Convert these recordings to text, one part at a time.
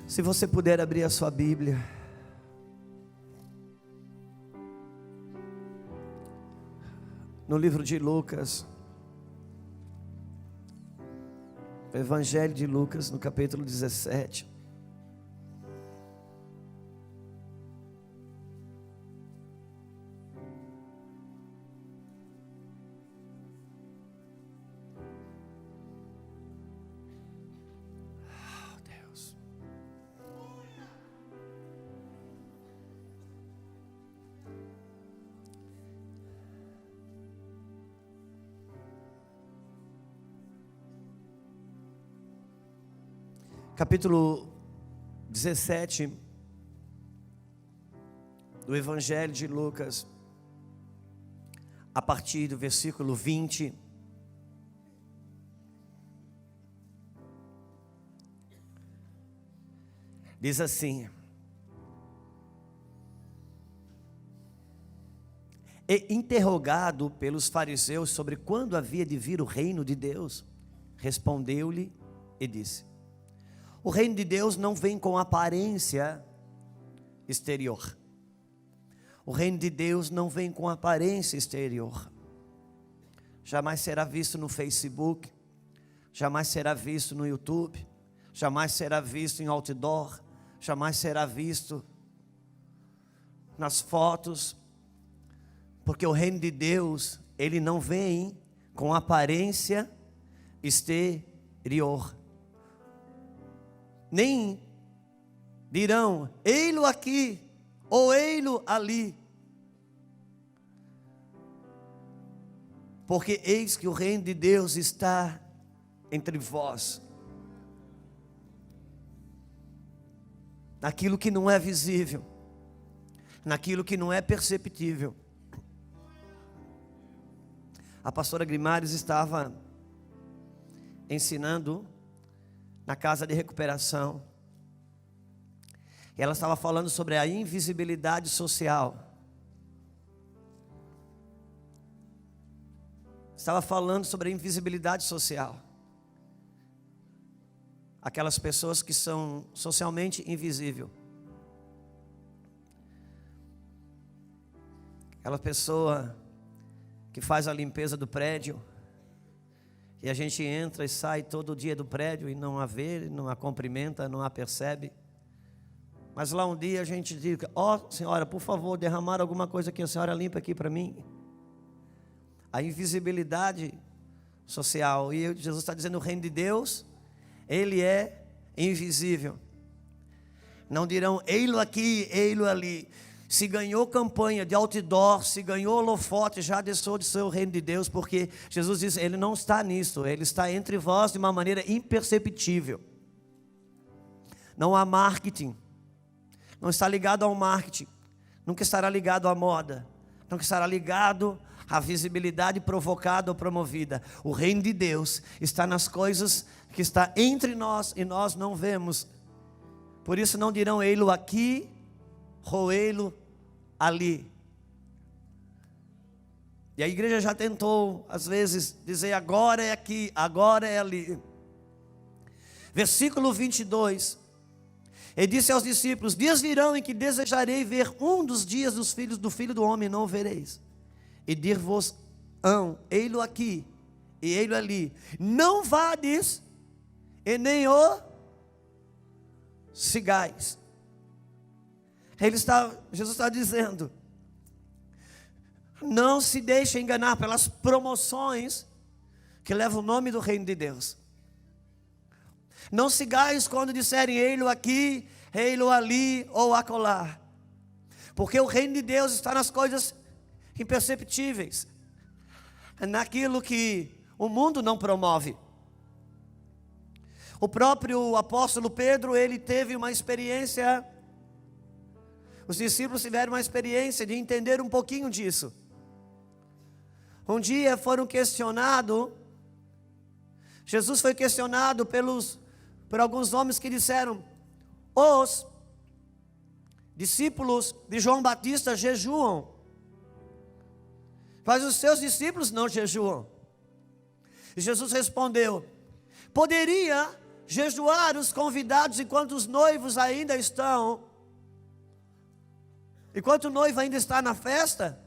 Se você puder abrir a sua Bíblia, no livro de Lucas, Evangelho de Lucas, no capítulo 17. Deus. Capítulo 17 do Evangelho de Lucas, a partir do versículo 20. Diz assim: E interrogado pelos fariseus sobre quando havia de vir o reino de Deus, respondeu-lhe e disse: o reino de Deus não vem com aparência exterior. O reino de Deus não vem com aparência exterior. Jamais será visto no Facebook, jamais será visto no YouTube, jamais será visto em outdoor, jamais será visto nas fotos, porque o reino de Deus, ele não vem com aparência exterior. Nem dirão, ei-lo aqui, ou ei-lo ali. Porque eis que o reino de Deus está entre vós. Naquilo que não é visível, naquilo que não é perceptível. A pastora Grimares estava ensinando na casa de recuperação, e ela estava falando sobre a invisibilidade social. Estava falando sobre a invisibilidade social. Aquelas pessoas que são socialmente invisíveis. Aquela pessoa que faz a limpeza do prédio, e a gente entra e sai todo dia do prédio e não a vê, não a cumprimenta, não a percebe. Mas lá um dia a gente diz: ó, senhora, por favor, derramar alguma coisa que a senhora limpa aqui para mim. A invisibilidade social. E Jesus está dizendo: o reino de Deus, ele é invisível. Não dirão, ei-lo aqui, ei-lo ali. Se ganhou campanha de outdoor, se ganhou holofote, já deixou de ser o reino de Deus, porque Jesus diz, ele não está nisso, ele está entre vós de uma maneira imperceptível. Não há marketing, não está ligado ao marketing, nunca estará ligado à moda, nunca estará ligado à visibilidade provocada ou promovida. O reino de Deus está nas coisas que está entre nós e nós não vemos. Por isso não dirão, ei-lo aqui, roê-lo ali. E a igreja já tentou às vezes dizer, agora é aqui, agora é ali. Versículo 22. Ele disse aos discípulos, dias virão em que desejarei ver um dos dias dos filhos do Filho do Homem, não o vereis. E dir-vos-ão, ei-lo aqui e ei-lo ali. Não vades e nem o sigais. Jesus está dizendo, não se deixe enganar pelas promoções que levam o nome do reino de Deus. Não sigais quando disserem ei-lo aqui, ei-lo ali ou acolá. Porque o reino de Deus está nas coisas imperceptíveis, naquilo que o mundo não promove. O próprio apóstolo Pedro, ele teve uma experiência. Os discípulos tiveram uma experiência de entender um pouquinho disso. Um dia foram questionados, Jesus foi questionado por alguns homens que disseram, os discípulos de João Batista jejuam, mas os seus discípulos não jejuam. E Jesus respondeu, poderia jejuar os convidados enquanto os noivos ainda estão, enquanto o noivo ainda está na festa,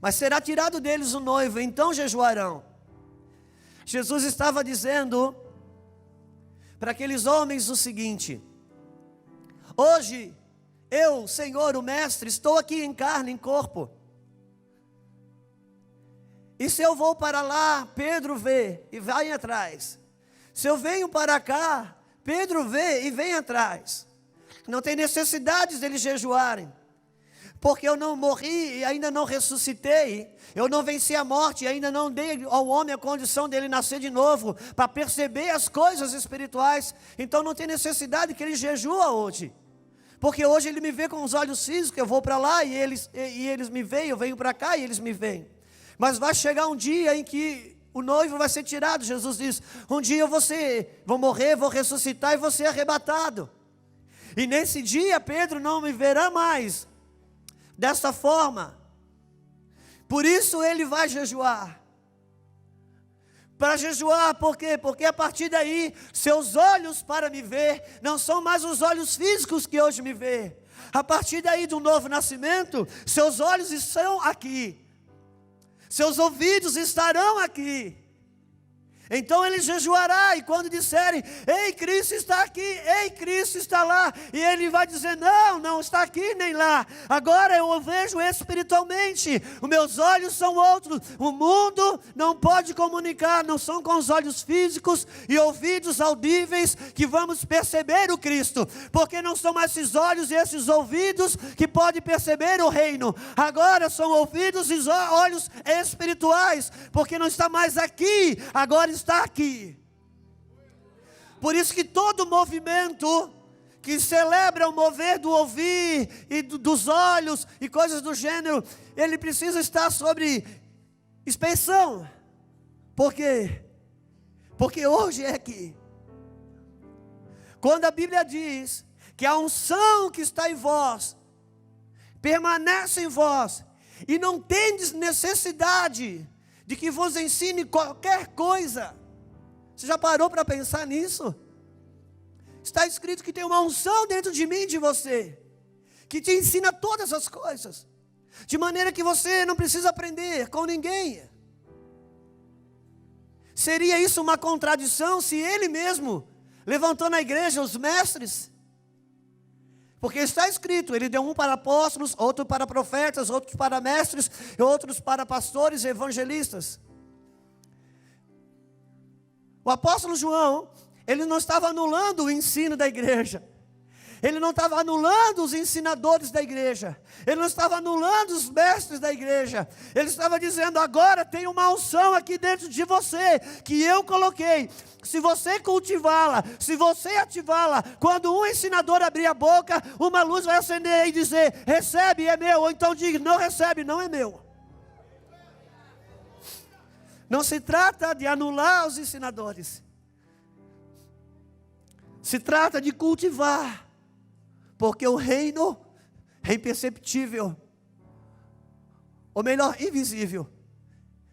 mas será tirado deles o noivo, então jejuarão. Jesus estava dizendo para aqueles homens o seguinte: hoje, eu, Senhor, o Mestre, estou aqui em carne, em corpo. E se eu vou para lá, Pedro vê e vai atrás. Se eu venho para cá, Pedro vê e vem atrás. Não tem necessidade deles jejuarem, porque eu não morri e ainda não ressuscitei. Eu não venci a morte e ainda não dei ao homem a condição dele nascer de novo, para perceber as coisas espirituais. Então não tem necessidade que ele jejua hoje, porque hoje ele me vê com os olhos físicos. Eu vou para lá e eles me veem, eu venho para cá e eles me veem. Mas vai chegar um dia em que o noivo vai ser tirado. Jesus diz: um dia eu vou morrer, vou ressuscitar e vou ser arrebatado. E nesse dia Pedro não me verá mais dessa forma. Por isso ele vai jejuar. Para jejuar, por quê? Porque a partir daí, seus olhos para me ver não são mais os olhos físicos que hoje me vê. A partir daí do novo nascimento, seus olhos estão aqui, seus ouvidos estarão aqui. Então ele jejuará, e quando disserem: ei, Cristo está aqui, ei, Cristo está lá, e ele vai dizer: não, não está aqui nem lá. Agora eu o vejo espiritualmente, os meus olhos são outros. O mundo não pode comunicar, não são com os olhos físicos e ouvidos audíveis que vamos perceber o Cristo, porque não são mais esses olhos e esses ouvidos que podem perceber o reino. Agora são ouvidos e olhos espirituais, porque não está mais aqui, agora está aqui. Por isso que todo movimento que celebra o mover do ouvir e dos olhos e coisas do gênero, ele precisa estar sobre inspeção. Por quê? Porque hoje é aqui. Quando a Bíblia diz que a unção que está em vós permanece em vós, e não tendes necessidade de que vos ensine qualquer coisa. Você já parou para pensar nisso? Está escrito que tem uma unção dentro de mim e de você, que te ensina todas as coisas, de maneira que você não precisa aprender com ninguém. Seria isso uma contradição se ele mesmo levantou na igreja os mestres? Porque está escrito: ele deu um para apóstolos, outro para profetas, outros para mestres, e outros para pastores e evangelistas. O apóstolo João, ele não estava anulando o ensino da igreja. Ele não estava anulando os ensinadores da igreja. Ele não estava anulando os mestres da igreja. Ele estava dizendo: agora tem uma unção aqui dentro de você, que eu coloquei. Se você cultivá-la, se você ativá-la, quando um ensinador abrir a boca, uma luz vai acender e dizer: recebe, é meu. Ou então diga: não recebe, não é meu. Não se trata de anular os ensinadores. Se trata de cultivar. Porque o reino é imperceptível. Ou melhor, invisível.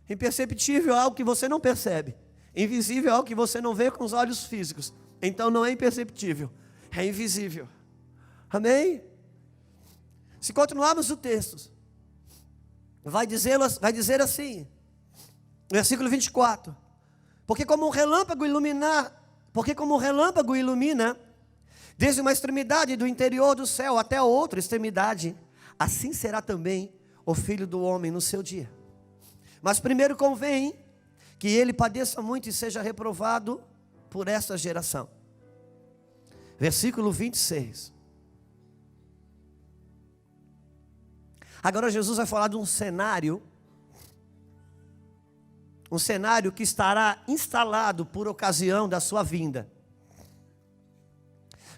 Imperceptível é algo que você não percebe. Invisível é algo que você não vê com os olhos físicos. Então não é imperceptível, é invisível. Amém? Se continuarmos o texto, vai dizer assim, versículo 24: porque como um relâmpago ilumina desde uma extremidade do interior do céu até a outra extremidade, assim será também o Filho do Homem no seu dia. Mas primeiro convém que ele padeça muito e seja reprovado por esta geração. Versículo 26. Agora Jesus vai falar de um cenário que estará instalado por ocasião da sua vinda.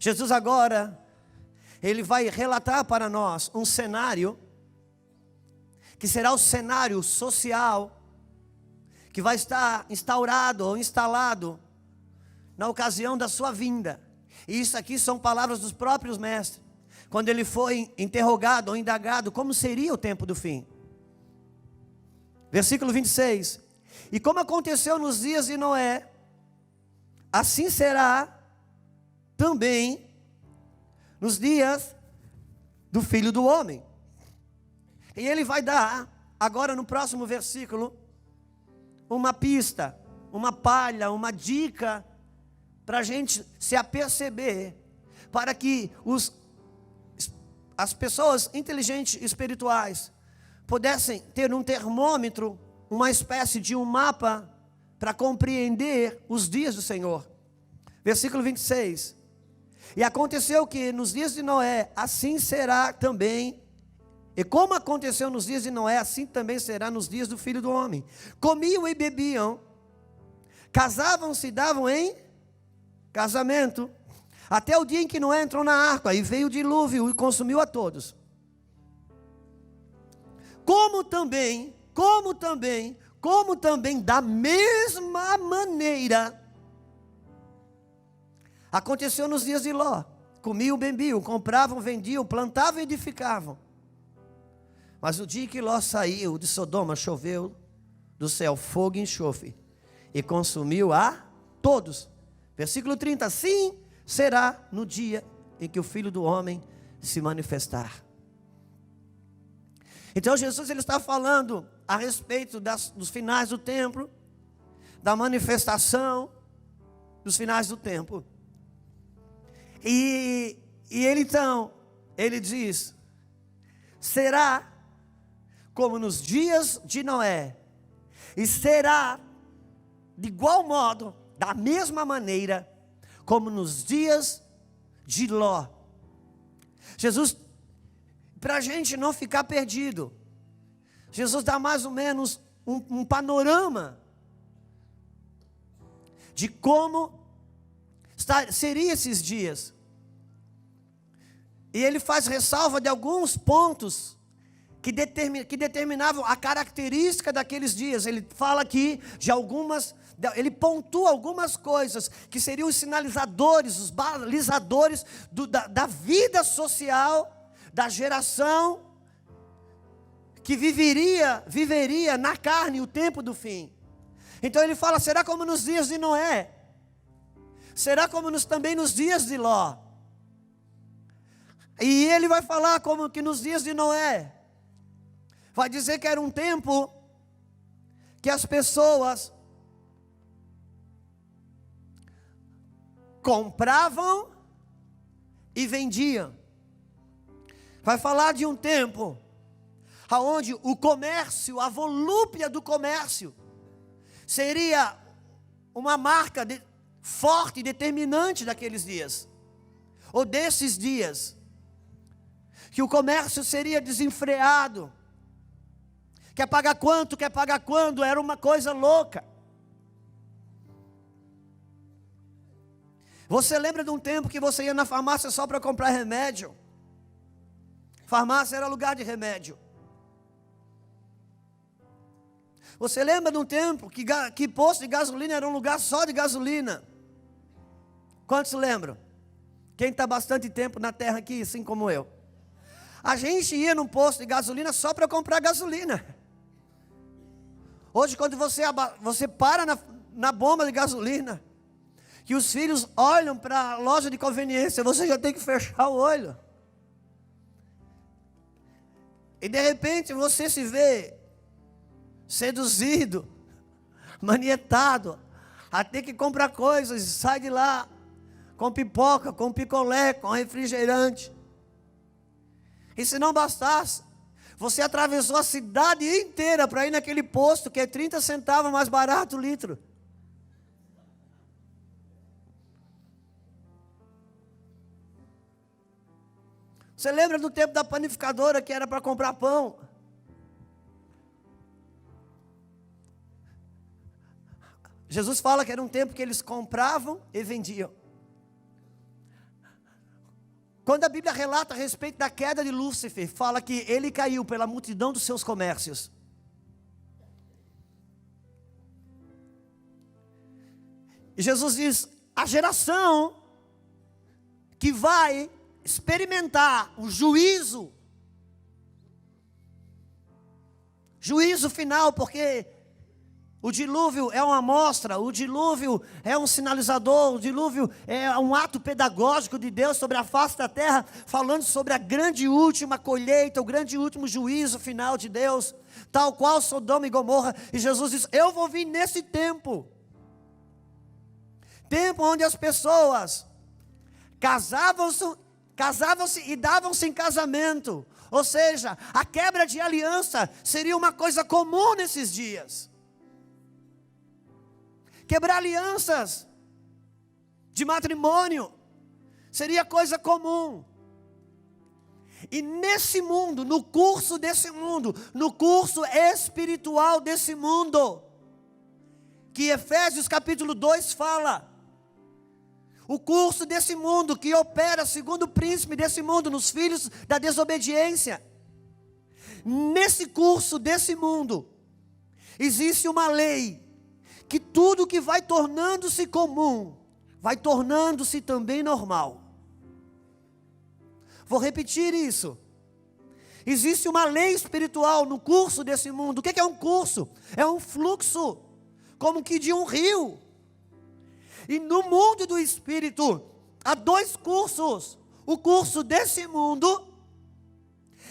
Jesus agora, ele vai relatar para nós um cenário, que será o cenário social, que vai estar instaurado ou instalado na ocasião da sua vinda. E isso aqui são palavras dos próprios mestres, quando ele foi interrogado ou indagado como seria o tempo do fim. Versículo 26. E como aconteceu nos dias de Noé, assim será também nos dias do Filho do Homem. E ele vai dar, agora no próximo versículo, uma pista, uma palha, uma dica, para a gente se aperceber, para que as pessoas inteligentes espirituais pudessem ter um termômetro, uma espécie de um mapa, para compreender os dias do Senhor. Versículo 26. E aconteceu que nos dias de Noé, assim será também, e como aconteceu nos dias de Noé, assim também será nos dias do Filho do Homem. Comiam e bebiam, casavam-se e davam em casamento, até o dia em que Noé entrou na arca, e veio o dilúvio e consumiu a todos. Como também, da mesma maneira, aconteceu nos dias de Ló. Comiam, bebiam, compravam, vendiam, plantavam e edificavam. Mas o dia que Ló saiu de Sodoma, choveu do céu fogo e enxofre, e consumiu a todos. Versículo 30, assim será no dia em que o Filho do Homem se manifestar. Então Jesus ele está falando a respeito dos finais do tempo, da manifestação dos finais do tempo. E ele diz, será como nos dias de Noé, e será de igual modo, da mesma maneira, como nos dias de Ló. Jesus, para a gente não ficar perdido, Jesus dá mais ou menos um panorama de como seriam esses dias. E ele faz ressalva de alguns pontos que determinavam a característica daqueles dias. Ele fala aqui de algumas, ele pontua algumas coisas que seriam os sinalizadores, os balizadores da vida social, da geração que viveria na carne o tempo do fim. Então ele fala, será como nos dias de Noé, será como também nos dias de Ló. E ele vai falar como que nos dias de Noé, vai dizer que era um tempo que as pessoas compravam e vendiam. Vai falar de um tempo onde o comércio, a volúpia do comércio, seria uma marca forte e determinante daqueles dias, ou desses dias, que o comércio seria desenfreado, quer pagar quanto, quer pagar quando, era uma coisa louca. Você lembra de um tempo que você ia na farmácia só para comprar remédio? Farmácia era lugar de remédio. Você lembra de um tempo que posto de gasolina era um lugar só de gasolina? Quantos lembram? Quem está bastante tempo na terra aqui, assim como eu. A gente ia num posto de gasolina só para comprar gasolina. Hoje, quando você para na bomba de gasolina, que os filhos olham para a loja de conveniência, você já tem que fechar o olho. E de repente você se vê seduzido, manietado, a ter que comprar coisas, e sai de lá com pipoca, com picolé, com refrigerante. E se não bastasse, você atravessou a cidade inteira para ir naquele posto que é 30 centavos mais barato o litro. Você lembra do tempo da panificadora que era para comprar pão? Jesus fala que era um tempo que eles compravam e vendiam. Quando a Bíblia relata a respeito da queda de Lúcifer, fala que ele caiu pela multidão dos seus comércios. E Jesus diz, a geração que vai experimentar o juízo final, porque O dilúvio é uma amostra, o dilúvio é um sinalizador, o dilúvio é um ato pedagógico de Deus sobre a face da terra, falando sobre a grande última colheita, o grande último juízo final de Deus, tal qual Sodoma e Gomorra. E Jesus diz: eu vou vir nesse tempo onde as pessoas casavam-se e davam-se em casamento, ou seja, a quebra de aliança seria uma coisa comum nesses dias. Quebrar alianças de matrimônio seria coisa comum. E nesse mundo, no curso desse mundo, no curso espiritual desse mundo, que Efésios capítulo 2 fala, o curso desse mundo que opera segundo o príncipe desse mundo, nos filhos da desobediência. Nesse curso desse mundo, existe uma lei, que tudo que vai tornando-se comum, vai tornando-se também normal. Vou repetir isso. Existe uma lei espiritual no curso desse mundo. O que é um curso? É um fluxo, como que de um rio. E no mundo do espírito, há dois cursos. O curso desse mundo,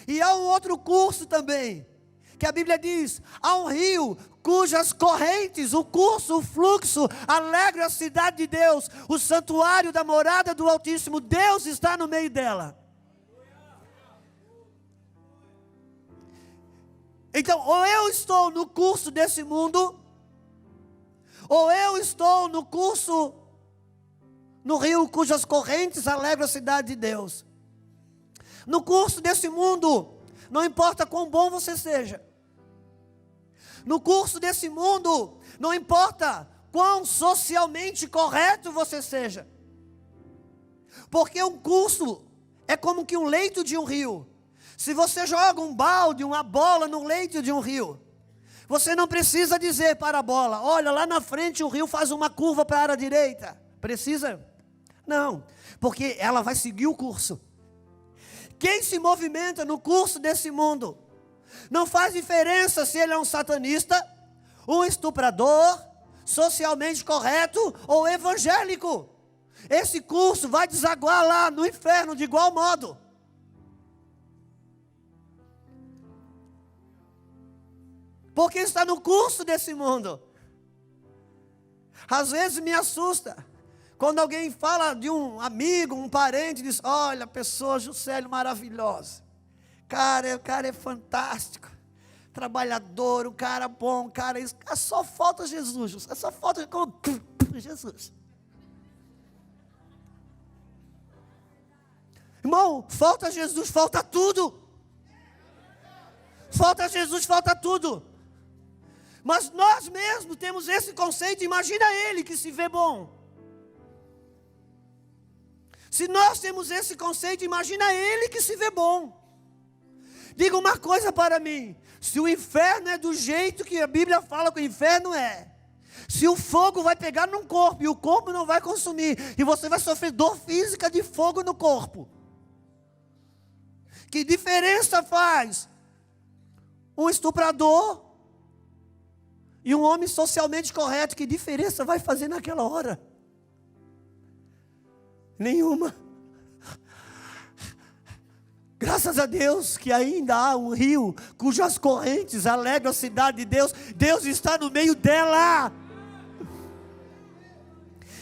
e há um outro curso também, que a Bíblia diz: há um rio cujas correntes, o curso, o fluxo, alegra a cidade de Deus, o santuário da morada do Altíssimo. Deus está no meio dela. Então, ou eu estou no curso desse mundo, ou eu estou no curso, no rio cujas correntes alegram a cidade de Deus. No curso desse mundo, não importa quão bom você seja. No curso desse mundo, não importa quão socialmente correto você seja. Porque um curso é como que um leito de um rio. Se você joga um balde, uma bola no leito de um rio, você não precisa dizer para a bola: olha, lá na frente o rio faz uma curva para a direita. Precisa? Não, porque ela vai seguir o curso. Quem se movimenta no curso desse mundo, não faz diferença se ele é um satanista, um estuprador, socialmente correto ou evangélico. Esse curso vai desaguar lá no inferno de igual modo. Porque está no curso desse mundo. Às vezes me assusta quando alguém fala de um amigo, um parente, diz: olha, a pessoa Juscelio maravilhosa. O cara é fantástico, trabalhador, um cara bom, um cara isso. Só falta Jesus, só falta Jesus. Irmão, falta Jesus, falta tudo. Falta Jesus, falta tudo. Mas nós mesmos temos esse conceito. Imagina ele que se vê bom. Se nós temos esse conceito, imagina ele que se vê bom. Diga uma coisa para mim: se o inferno é do jeito que a Bíblia fala que o inferno é, se o fogo vai pegar num corpo e o corpo não vai consumir, e você vai sofrer dor física de fogo no corpo, que diferença faz um estuprador e um homem socialmente correto? Que diferença vai fazer naquela hora? Nenhuma. Graças a Deus que ainda há um rio cujas correntes alegram a cidade de Deus. Deus está no meio dela.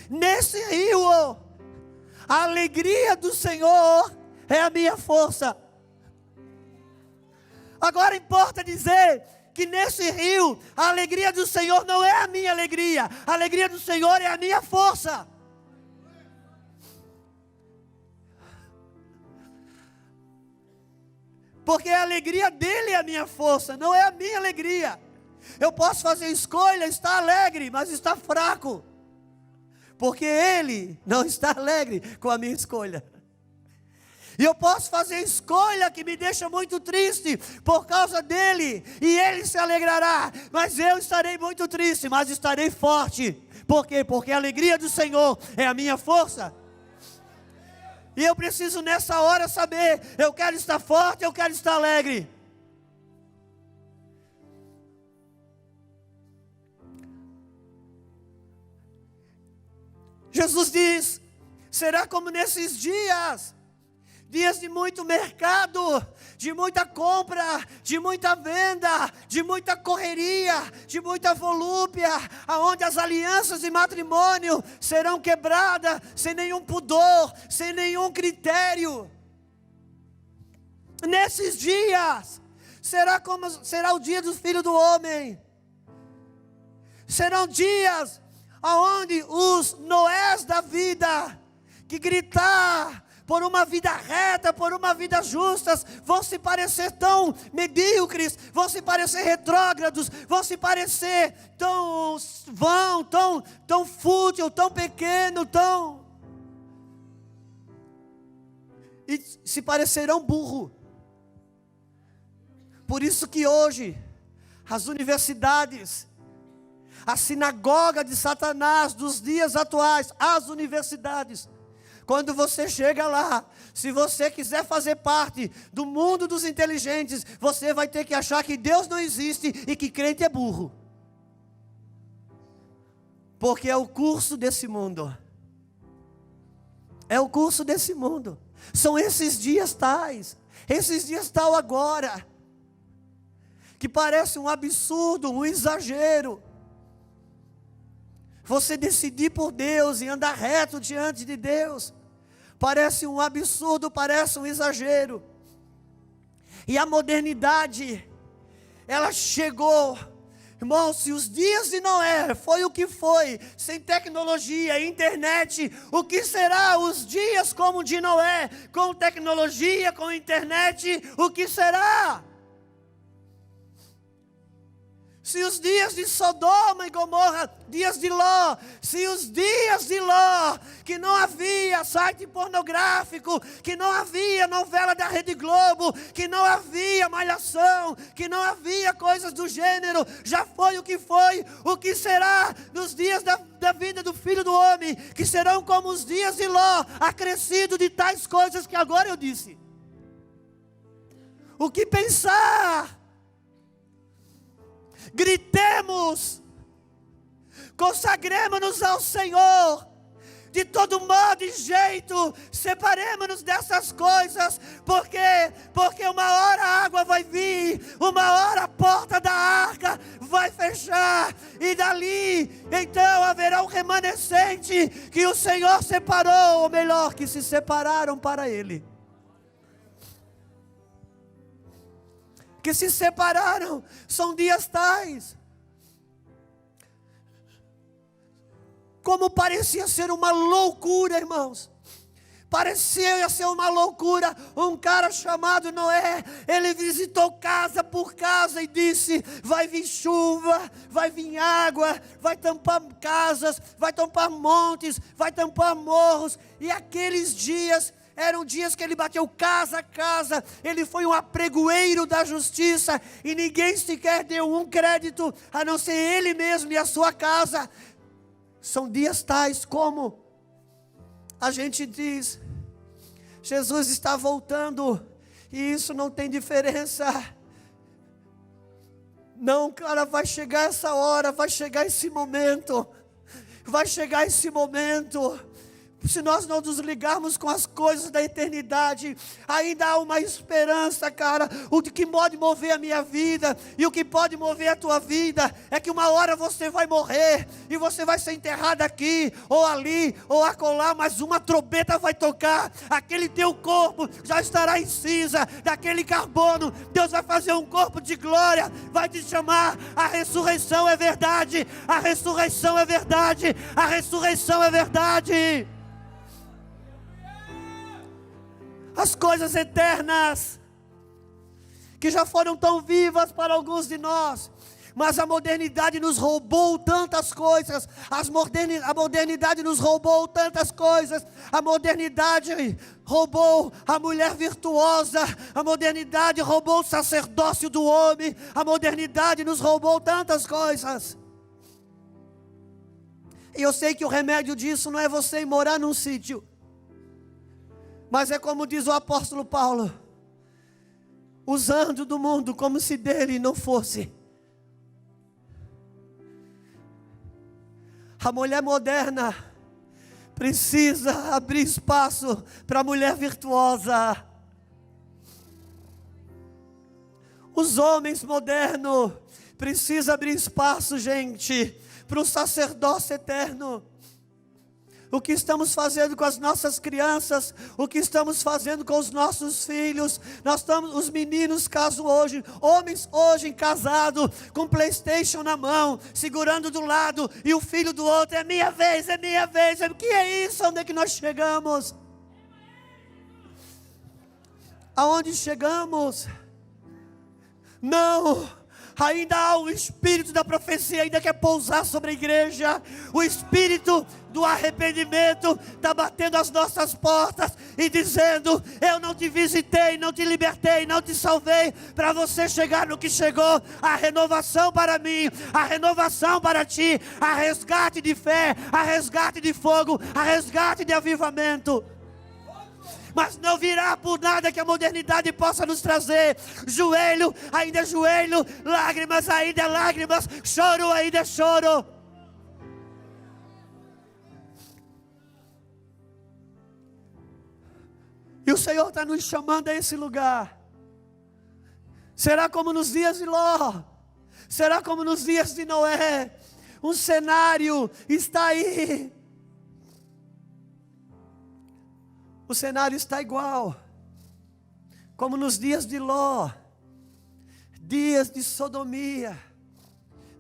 Nesse rio, a alegria do Senhor é a minha força. Agora importa dizer que nesse rio, a alegria do Senhor não é a minha alegria. A alegria do Senhor é a minha força. Porque a alegria dele é a minha força, não é a minha alegria. Eu posso fazer escolha, estar alegre, mas estar fraco. Porque ele não está alegre com a minha escolha. E eu posso fazer escolha que me deixa muito triste por causa dele, e ele se alegrará, mas eu estarei muito triste, mas estarei forte. Por quê? Porque a alegria do Senhor é a minha força. E eu preciso nessa hora saber: eu quero estar forte, eu quero estar alegre. Jesus diz: será como nesses dias, dias de muito mercado, de muita compra, de muita venda, de muita correria, de muita volúpia, aonde as alianças de matrimônio serão quebradas, sem nenhum pudor, sem nenhum critério. Nesses dias, será o dia do Filho do Homem. Serão dias aonde os Noés da vida, que gritar por uma vida reta, por uma vida justa, vão se parecer tão medíocres, vão se parecer retrógrados, vão se parecer tão vão, tão fútil, tão pequeno, e se parecerão burro. Por isso que hoje as universidades, a sinagoga de Satanás dos dias atuais, as universidades, quando você chega lá, se você quiser fazer parte do mundo dos inteligentes, você vai ter que achar que Deus não existe e que crente é burro. Porque é o curso desse mundo. É o curso desse mundo. São esses dias tais, esses dias tal agora, que parece um absurdo, um exagero. Você decidir por Deus e andar reto diante de Deus, parece um absurdo, parece um exagero. E a modernidade, ela chegou. Irmão, se os dias de Noé foi o que foi, sem tecnologia, internet, o que será os dias como o de Noé, com tecnologia, com internet, o que será? Se os dias de Sodoma e Gomorra, dias de Ló, se os dias de Ló, que não havia site pornográfico, que não havia novela da Rede Globo, que não havia malhação, que não havia coisas do gênero, já foi, o que será nos dias da vida do Filho do Homem, que serão como os dias de Ló, acrescido de tais coisas que agora eu disse. O que pensar? Gritemos, consagremos-nos ao Senhor, de todo modo e jeito, separemos-nos dessas coisas, porque uma hora a água vai vir, uma hora a porta da arca vai fechar, e dali, então haverá um remanescente, que o Senhor separou, ou melhor, que se separaram para Ele. Que se separaram, são dias tais. Como parecia ser uma loucura, irmãos. Parecia ser uma loucura. Um cara chamado Noé, ele visitou casa por casa e disse: vai vir chuva, vai vir água, vai tampar casas, vai tampar montes, vai tampar morros. E aqueles dias eram dias que ele bateu casa a casa, ele foi um apregoeiro da justiça, e ninguém sequer deu um crédito, a não ser ele mesmo e a sua casa. São dias tais como a gente diz: Jesus está voltando, e isso não tem diferença. Não, cara, vai chegar essa hora, vai chegar esse momento, vai chegar esse momento. Se nós não nos ligarmos com as coisas da eternidade, ainda há uma esperança, cara. O que pode mover a minha vida e o que pode mover a tua vida é que uma hora você vai morrer e você vai ser enterrado aqui, ou ali, ou acolá, mas uma trombeta vai tocar, aquele teu corpo já estará em cinza, daquele carbono, Deus vai fazer um corpo de glória, vai te chamar. A ressurreição é verdade, a ressurreição é verdade, a ressurreição é verdade. As coisas eternas, que já foram tão vivas para alguns de nós, mas a modernidade nos roubou tantas coisas, a modernidade nos roubou tantas coisas, a modernidade roubou a mulher virtuosa, a modernidade roubou o sacerdócio do homem, a modernidade nos roubou tantas coisas. E eu sei que o remédio disso não é você ir morar num sítio, mas é como diz o apóstolo Paulo: usando do mundo como se dele não fosse. A mulher moderna precisa abrir espaço para a mulher virtuosa. Os homens modernos precisam abrir espaço, gente, para o sacerdócio eterno. O que estamos fazendo com as nossas crianças, o que estamos fazendo com os nossos filhos. Nós estamos, os meninos casam hoje, homens hoje casados, com PlayStation na mão, segurando do lado, e o filho do outro, é minha vez, é minha vez. O que é isso? Onde é que nós chegamos? Aonde chegamos? Não, ainda há o espírito da profecia, ainda quer pousar sobre a igreja. O espírito do arrependimento está batendo as nossas portas e dizendo: eu não te visitei, não te libertei, não te salvei para você chegar no que chegou. A renovação para mim, a renovação para ti, a resgate de fé, a resgate de fogo, a resgate de avivamento. Mas não virá por nada que a modernidade possa nos trazer. Joelho ainda é joelho, lágrimas ainda é lágrimas, choro ainda é choro. E o Senhor está nos chamando a esse lugar. Será como nos dias de Ló, será como nos dias de Noé. Um cenário está aí. O cenário está igual, como nos dias de Ló, dias de sodomia,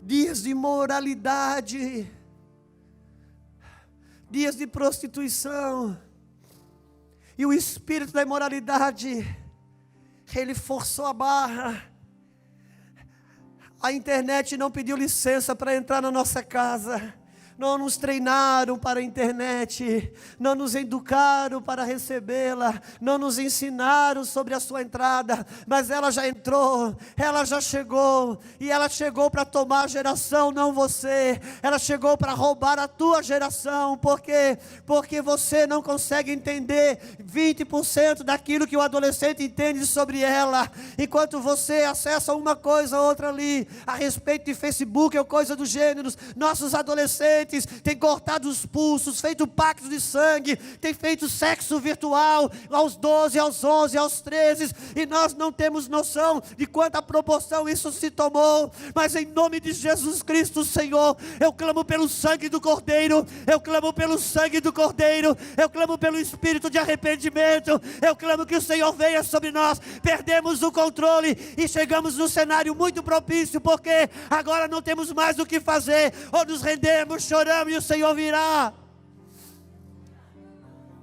dias de imoralidade, dias de prostituição, e o espírito da imoralidade, ele forçou a barra. A internet não pediu licença para entrar na nossa casa. Não nos treinaram para a internet, não nos educaram para recebê-la, não nos ensinaram sobre a sua entrada, mas ela já entrou, ela já chegou, e ela chegou para tomar a geração, não você. Ela chegou para roubar a tua geração. Por quê? Porque você não consegue entender 20% daquilo que o adolescente entende sobre ela, enquanto você acessa uma coisa ou outra ali, a respeito de Facebook ou coisa do gênero. Nossos adolescentes têm cortado os pulsos, feito pacto de sangue, têm feito sexo virtual aos 12, aos 11, aos 13, e nós não temos noção de quanta proporção isso se tomou. Mas em nome de Jesus Cristo, Senhor, eu clamo pelo sangue do Cordeiro, eu clamo pelo sangue do Cordeiro, eu clamo pelo espírito de arrependimento, eu clamo que o Senhor venha sobre nós. Perdemos o controle e chegamos num cenário muito propício, porque agora não temos mais o que fazer, ou nos rendemos, choramos, e o Senhor virá.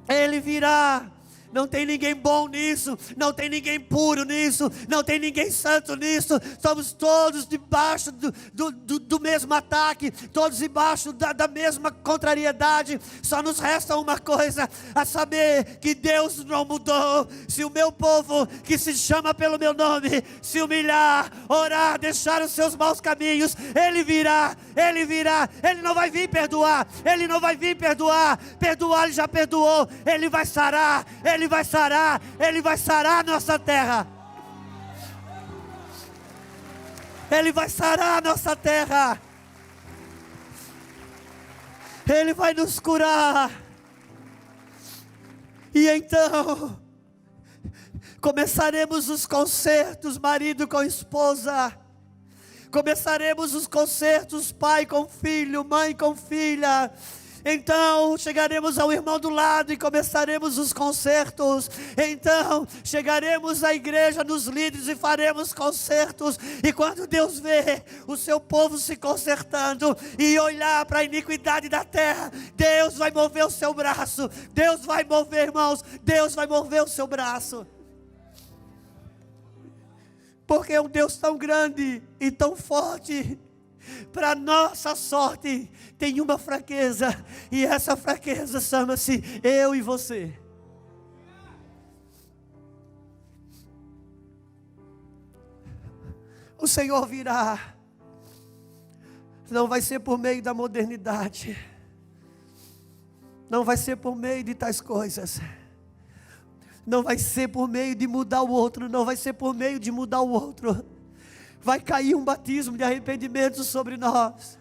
Ele virá. Não tem ninguém bom nisso, não tem ninguém puro nisso, não tem ninguém santo nisso. Somos todos debaixo do mesmo ataque, todos debaixo da mesma contrariedade. Só nos resta uma coisa, a saber que Deus não mudou. Se o meu povo, que se chama pelo meu nome, se humilhar, orar, deixar os seus maus caminhos, Ele virá, Ele virá. Ele não vai vir perdoar, Ele não vai vir perdoar. Perdoar, Ele já perdoou. Ele vai sarar, Ele vai sarar, Ele vai sarar a nossa terra. Ele vai sarar a nossa terra. Ele vai nos curar. E então começaremos os concertos, marido com esposa. Começaremos os concertos, pai com filho, mãe com filha. Então chegaremos ao irmão do lado e começaremos os concertos. Então chegaremos à igreja, nos líderes, e faremos concertos. E quando Deus vê o seu povo se consertando e olhar para a iniquidade da terra, Deus vai mover o seu braço. Deus vai mover, irmãos, Deus vai mover o seu braço. Porque é um Deus tão grande e tão forte. Para nossa sorte, tem uma fraqueza, e essa fraqueza chama-se eu e você. O Senhor virá. Não vai ser por meio da modernidade, não vai ser por meio de tais coisas, não vai ser por meio de mudar o outro, não vai ser por meio de mudar o outro. Vai cair um batismo de arrependimento sobre nós.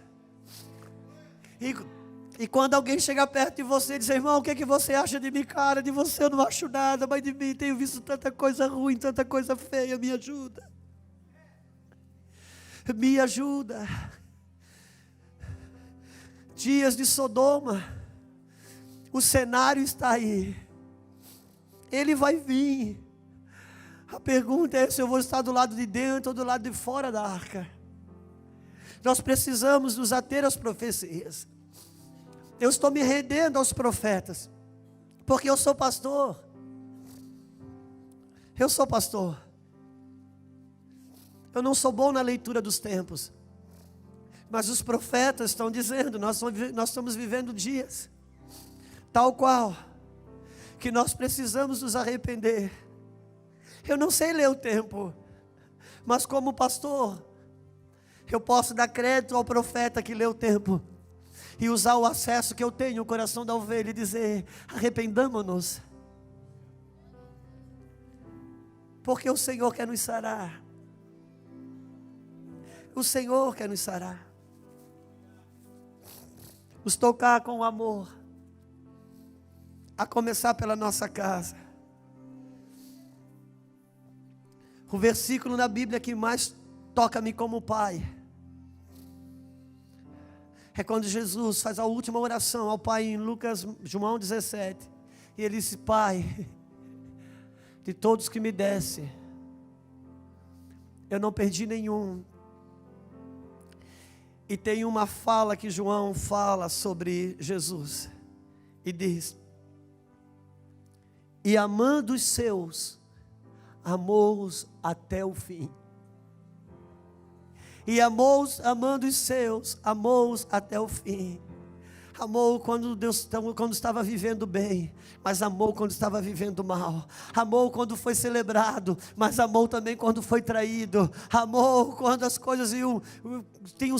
E quando alguém chega perto de você e diz: irmão, o que você acha de mim? Cara, de você eu não acho nada, mas de mim tenho visto tanta coisa ruim, tanta coisa feia, me ajuda. Me ajuda. Dias de Sodoma, o cenário está aí, ele vai vir. A pergunta é se eu vou estar do lado de dentro ou do lado de fora da arca. Nós precisamos nos ater às profecias. Eu estou me rendendo aos profetas, porque eu sou pastor. Eu sou pastor. Eu não sou bom na leitura dos tempos, mas os profetas estão dizendo, nós estamos vivendo dias, tal qual, que nós precisamos nos arrepender. Eu não sei ler o tempo, mas como pastor, eu posso dar crédito ao profeta que lê o tempo, e usar o acesso que eu tenho no coração da ovelha e dizer: arrependamo-nos, porque o Senhor quer nos sarar. O Senhor quer nos sarar, nos tocar com amor, a começar pela nossa casa. O versículo na Bíblia que mais toca-me como pai é quando Jesus faz a última oração ao Pai em João 17. E ele disse: Pai, de todos que me desse, eu não perdi nenhum. E tem uma fala que João fala sobre Jesus. E diz: e amando os seus, amou-os até o fim. E amando os seus, amou-os até o fim. Amou quando estava vivendo bem, mas amou quando estava vivendo mal. Amou quando foi celebrado, mas amou também quando foi traído. Amou quando as coisas tinham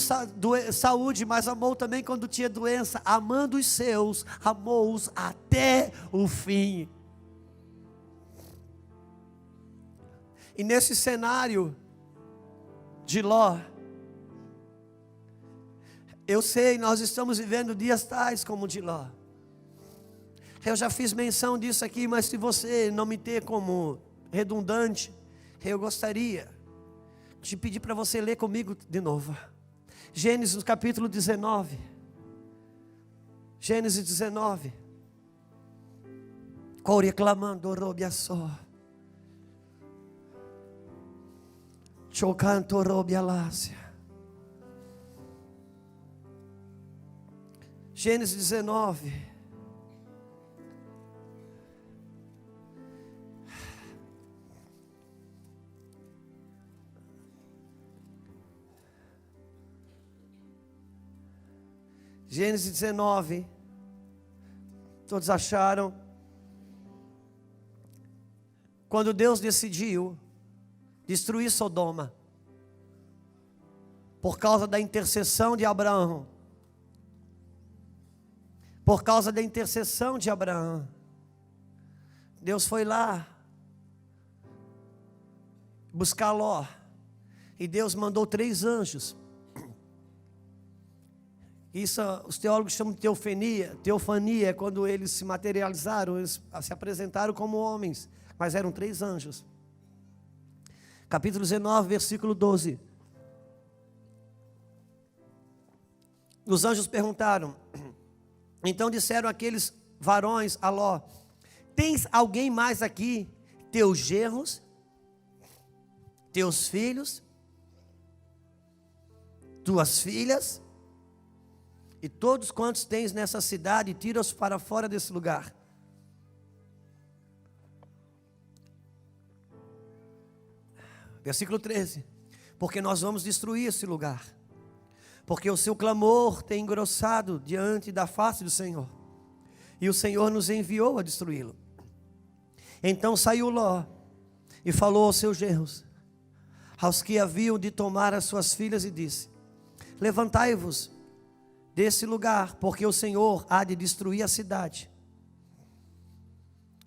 saúde, mas amou também quando tinha doença. Amando os seus, amou-os até o fim. E nesse cenário de Ló, eu sei, nós estamos vivendo dias tais como o de Ló. Eu já fiz menção disso aqui, mas se você não me ter como redundante, eu gostaria de pedir para você ler comigo de novo. Gênesis capítulo 19. Gênesis 19. Coure clamando robiaçó. Chocanto robialácia. Gênesis 19. Gênesis 19. Todos acharam? Quando Deus decidiu destruir Sodoma, por causa da intercessão de Abraão. Por causa da intercessão de Abraão, Deus foi lá buscar Ló. E Deus mandou 3 anjos. Isso os teólogos chamam de teofania. Teofania é quando eles se materializaram, eles se apresentaram como homens, mas eram 3 anjos. Capítulo 19, versículo 12. Os anjos perguntaram. Então disseram aqueles varões a Ló: tens alguém mais aqui? Teus genros, teus filhos, tuas filhas, e todos quantos tens nessa cidade, tira-os para fora desse lugar. Versículo 13. Porque nós vamos destruir esse lugar, porque o seu clamor tem engrossado diante da face do Senhor, e o Senhor nos enviou a destruí-lo. Então saiu Ló e falou aos seus genros, aos que haviam de tomar as suas filhas, e disse: levantai-vos desse lugar, porque o Senhor há de destruir a cidade.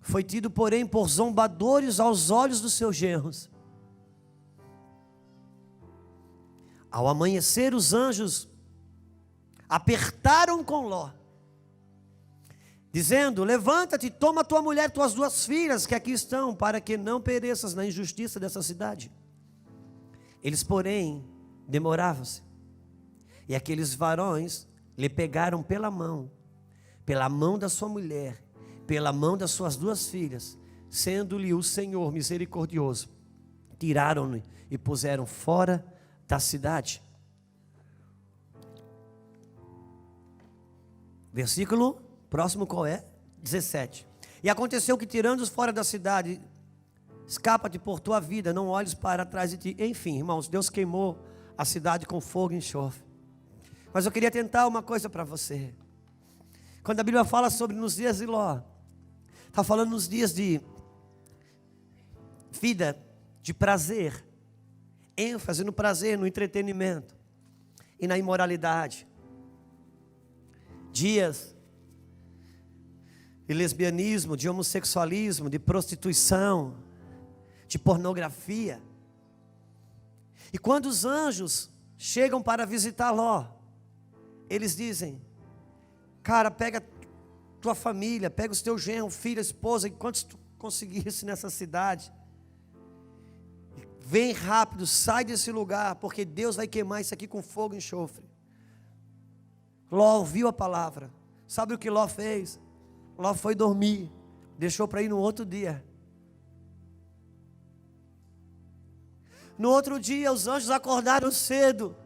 Foi tido, porém, por zombadores aos olhos dos seus genros. Ao amanhecer, os anjos apertaram com Ló dizendo: levanta-te, toma tua mulher e tuas 2 filhas que aqui estão, para que não pereças na injustiça dessa cidade. Eles, porém, demoravam-se, e aqueles varões lhe pegaram pela mão da sua mulher, pela mão das suas 2 filhas, sendo-lhe o Senhor misericordioso, tiraram-no e puseram fora da cidade. Versículo próximo qual é? 17. E aconteceu que, tirando-os fora da cidade, escapa-te por tua vida, não olhes para trás de ti. Enfim, irmãos, Deus queimou a cidade com fogo e enxofre. Mas eu queria tentar uma coisa para você. Quando a Bíblia fala sobre nos dias de Ló, está falando nos dias de vida, de prazer, ênfase no prazer, no entretenimento e na imoralidade. Dias de lesbianismo, de homossexualismo, de prostituição, de pornografia. E quando os anjos chegam para visitar Ló, eles dizem: cara, pega tua família, pega os teus genros, filho, esposa, enquanto tu conseguisse nessa cidade, vem rápido, sai desse lugar, porque Deus vai queimar isso aqui com fogo e enxofre. Ló ouviu a palavra. Sabe o que Ló fez? Ló foi dormir, deixou para ir no outro dia. No outro dia, os anjos acordaram cedo.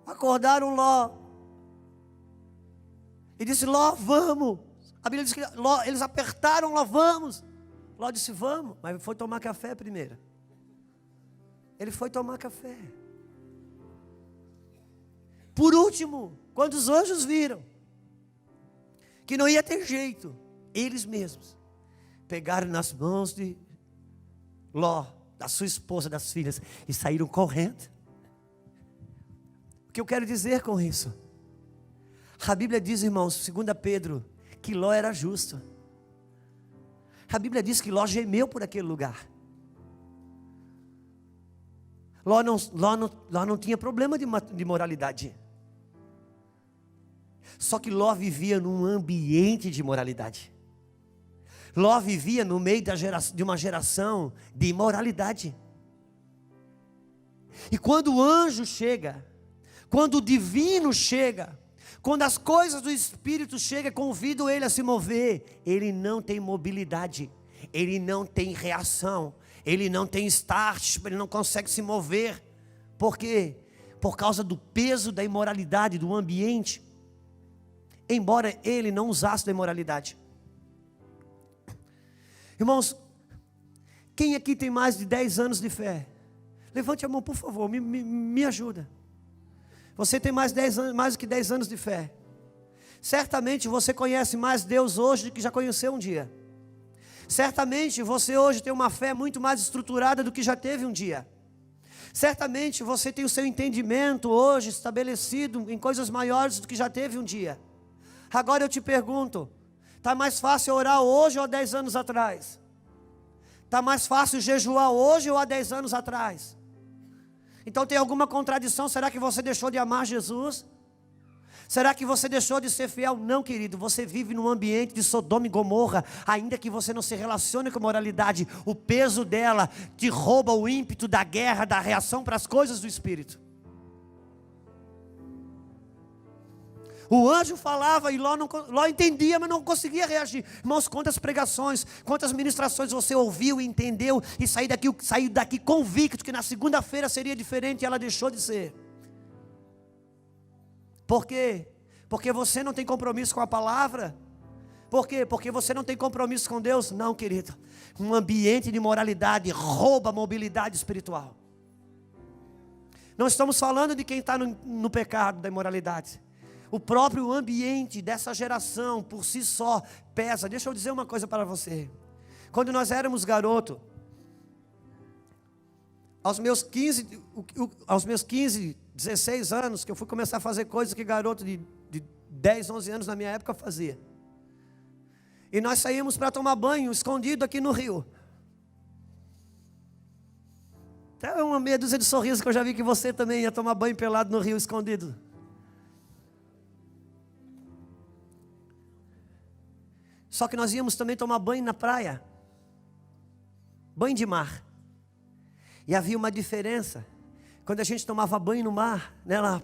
Acordaram Ló. E disse: Ló, vamos. A Bíblia diz que Ló, eles apertaram Ló, vamos. Ló disse: vamos, mas foi tomar café primeiro. Ele foi tomar café. Por último, quando os anjos viram que não ia ter jeito, eles mesmos pegaram nas mãos de Ló, da sua esposa, das filhas, e saíram correndo. O que eu quero dizer com isso? A Bíblia diz, irmãos, 2 Pedro, que Ló era justo. A Bíblia diz que Ló gemeu por aquele lugar. Ló não tinha problema de moralidade. Só que Ló vivia num ambiente de moralidade. Ló vivia no meio de uma geração de imoralidade. E quando o anjo chega, quando o divino chega, quando as coisas do Espírito chegam, convidam ele a se mover, ele não tem mobilidade, ele não tem reação, ele não tem start, ele não consegue se mover. Por quê? Por causa do peso da imoralidade do ambiente. Embora ele não usasse da imoralidade. Irmãos, quem aqui tem mais de 10 anos de fé? Levante a mão, por favor, me ajuda. Você tem mais do que 10 anos de fé. Certamente você conhece mais Deus hoje do que já conheceu um dia. Certamente você hoje tem uma fé muito mais estruturada do que já teve um dia. Certamente você tem o seu entendimento hoje estabelecido em coisas maiores do que já teve um dia. Agora eu te pergunto, está mais fácil orar hoje ou há 10 anos atrás? Está mais fácil jejuar hoje ou há 10 anos atrás? Então tem alguma contradição? Será que você deixou de amar Jesus? Será que você deixou de ser fiel? Não, querido, você vive num ambiente de Sodoma e Gomorra. Ainda que você não se relacione com a moralidade, o peso dela te rouba o ímpeto da guerra, da reação para as coisas do Espírito. O anjo falava e Ló entendia, mas não conseguia reagir. Irmãos, quantas pregações, quantas ministrações você ouviu e entendeu e saiu daqui convicto que na segunda-feira seria diferente e ela deixou de ser. Por quê? Porque você não tem compromisso com a palavra? Por quê? Porque você não tem compromisso com Deus? Não, querido. Um ambiente de moralidade rouba a mobilidade espiritual. Não estamos falando de quem está no pecado da imoralidade. O próprio ambiente dessa geração, por si só, pesa. Deixa eu dizer uma coisa para você. Quando nós éramos garoto, aos meus 15, 16 anos, que eu fui começar a fazer coisas que garoto de 10, 11 anos na minha época fazia. E nós saímos para tomar banho, escondido aqui no rio. Até uma meia dúzia de sorrisos que eu já vi que você também ia tomar banho pelado no rio, escondido. Só que nós íamos também tomar banho na praia. Banho de mar. E havia uma diferença. Quando a gente tomava banho no mar, né, lá,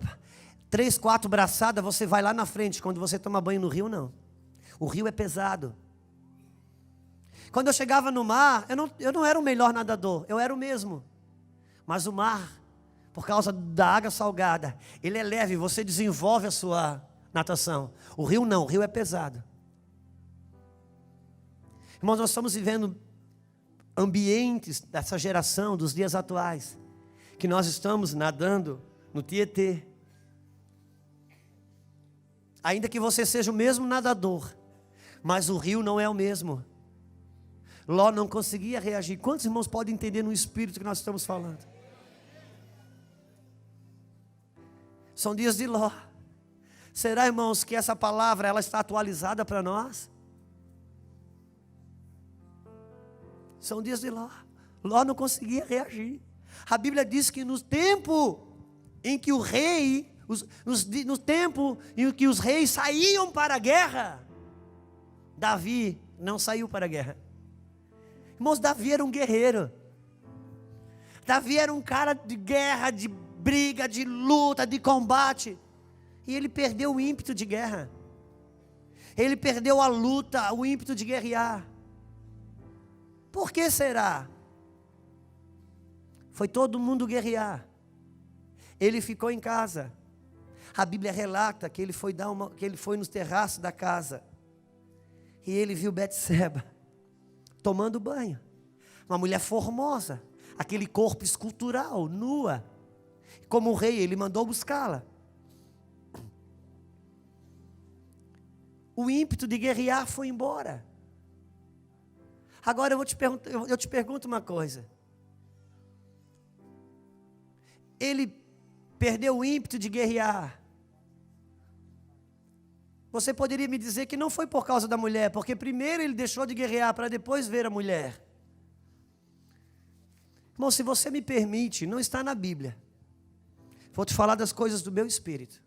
3, 4 braçadas, você vai lá na frente. Quando você toma banho no rio, não. O rio é pesado. Quando eu chegava no mar, eu não era o melhor nadador, eu era o mesmo. Mas o mar, por causa da água salgada, ele é leve, você desenvolve a sua natação. O rio não, o rio é pesado. Irmãos, nós estamos vivendo ambientes dessa geração, dos dias atuais, que nós estamos nadando no Tietê. Ainda que você seja o mesmo nadador, mas o rio não é o mesmo. Ló não conseguia reagir. Quantos irmãos podem entender no espírito que nós estamos falando? São dias de Ló. Será, irmãos, que essa palavra ela está atualizada para nós? São dias de Ló. Ló não conseguia reagir. A Bíblia diz que no tempo em que o rei, no tempo em que os reis saíam para a guerra, Davi não saiu para a guerra. Irmãos, Davi era um guerreiro. Davi era um cara de guerra, de briga, de luta, de combate. E ele perdeu o ímpeto de guerra. Ele perdeu a luta, o ímpeto de guerrear. Por que será? Foi todo mundo guerrear. Ele ficou em casa. A Bíblia relata que ele foi nos terraços da casa. E ele viu Betseba tomando banho. Uma mulher formosa, aquele corpo escultural, nua. Como rei, ele mandou buscá-la. O ímpeto de guerrear foi embora. Agora eu te pergunto uma coisa. Ele perdeu o ímpeto de guerrear. Você poderia me dizer que não foi por causa da mulher, porque primeiro ele deixou de guerrear para depois ver a mulher. Irmão, se você me permite, não está na Bíblia. Vou te falar das coisas do meu espírito.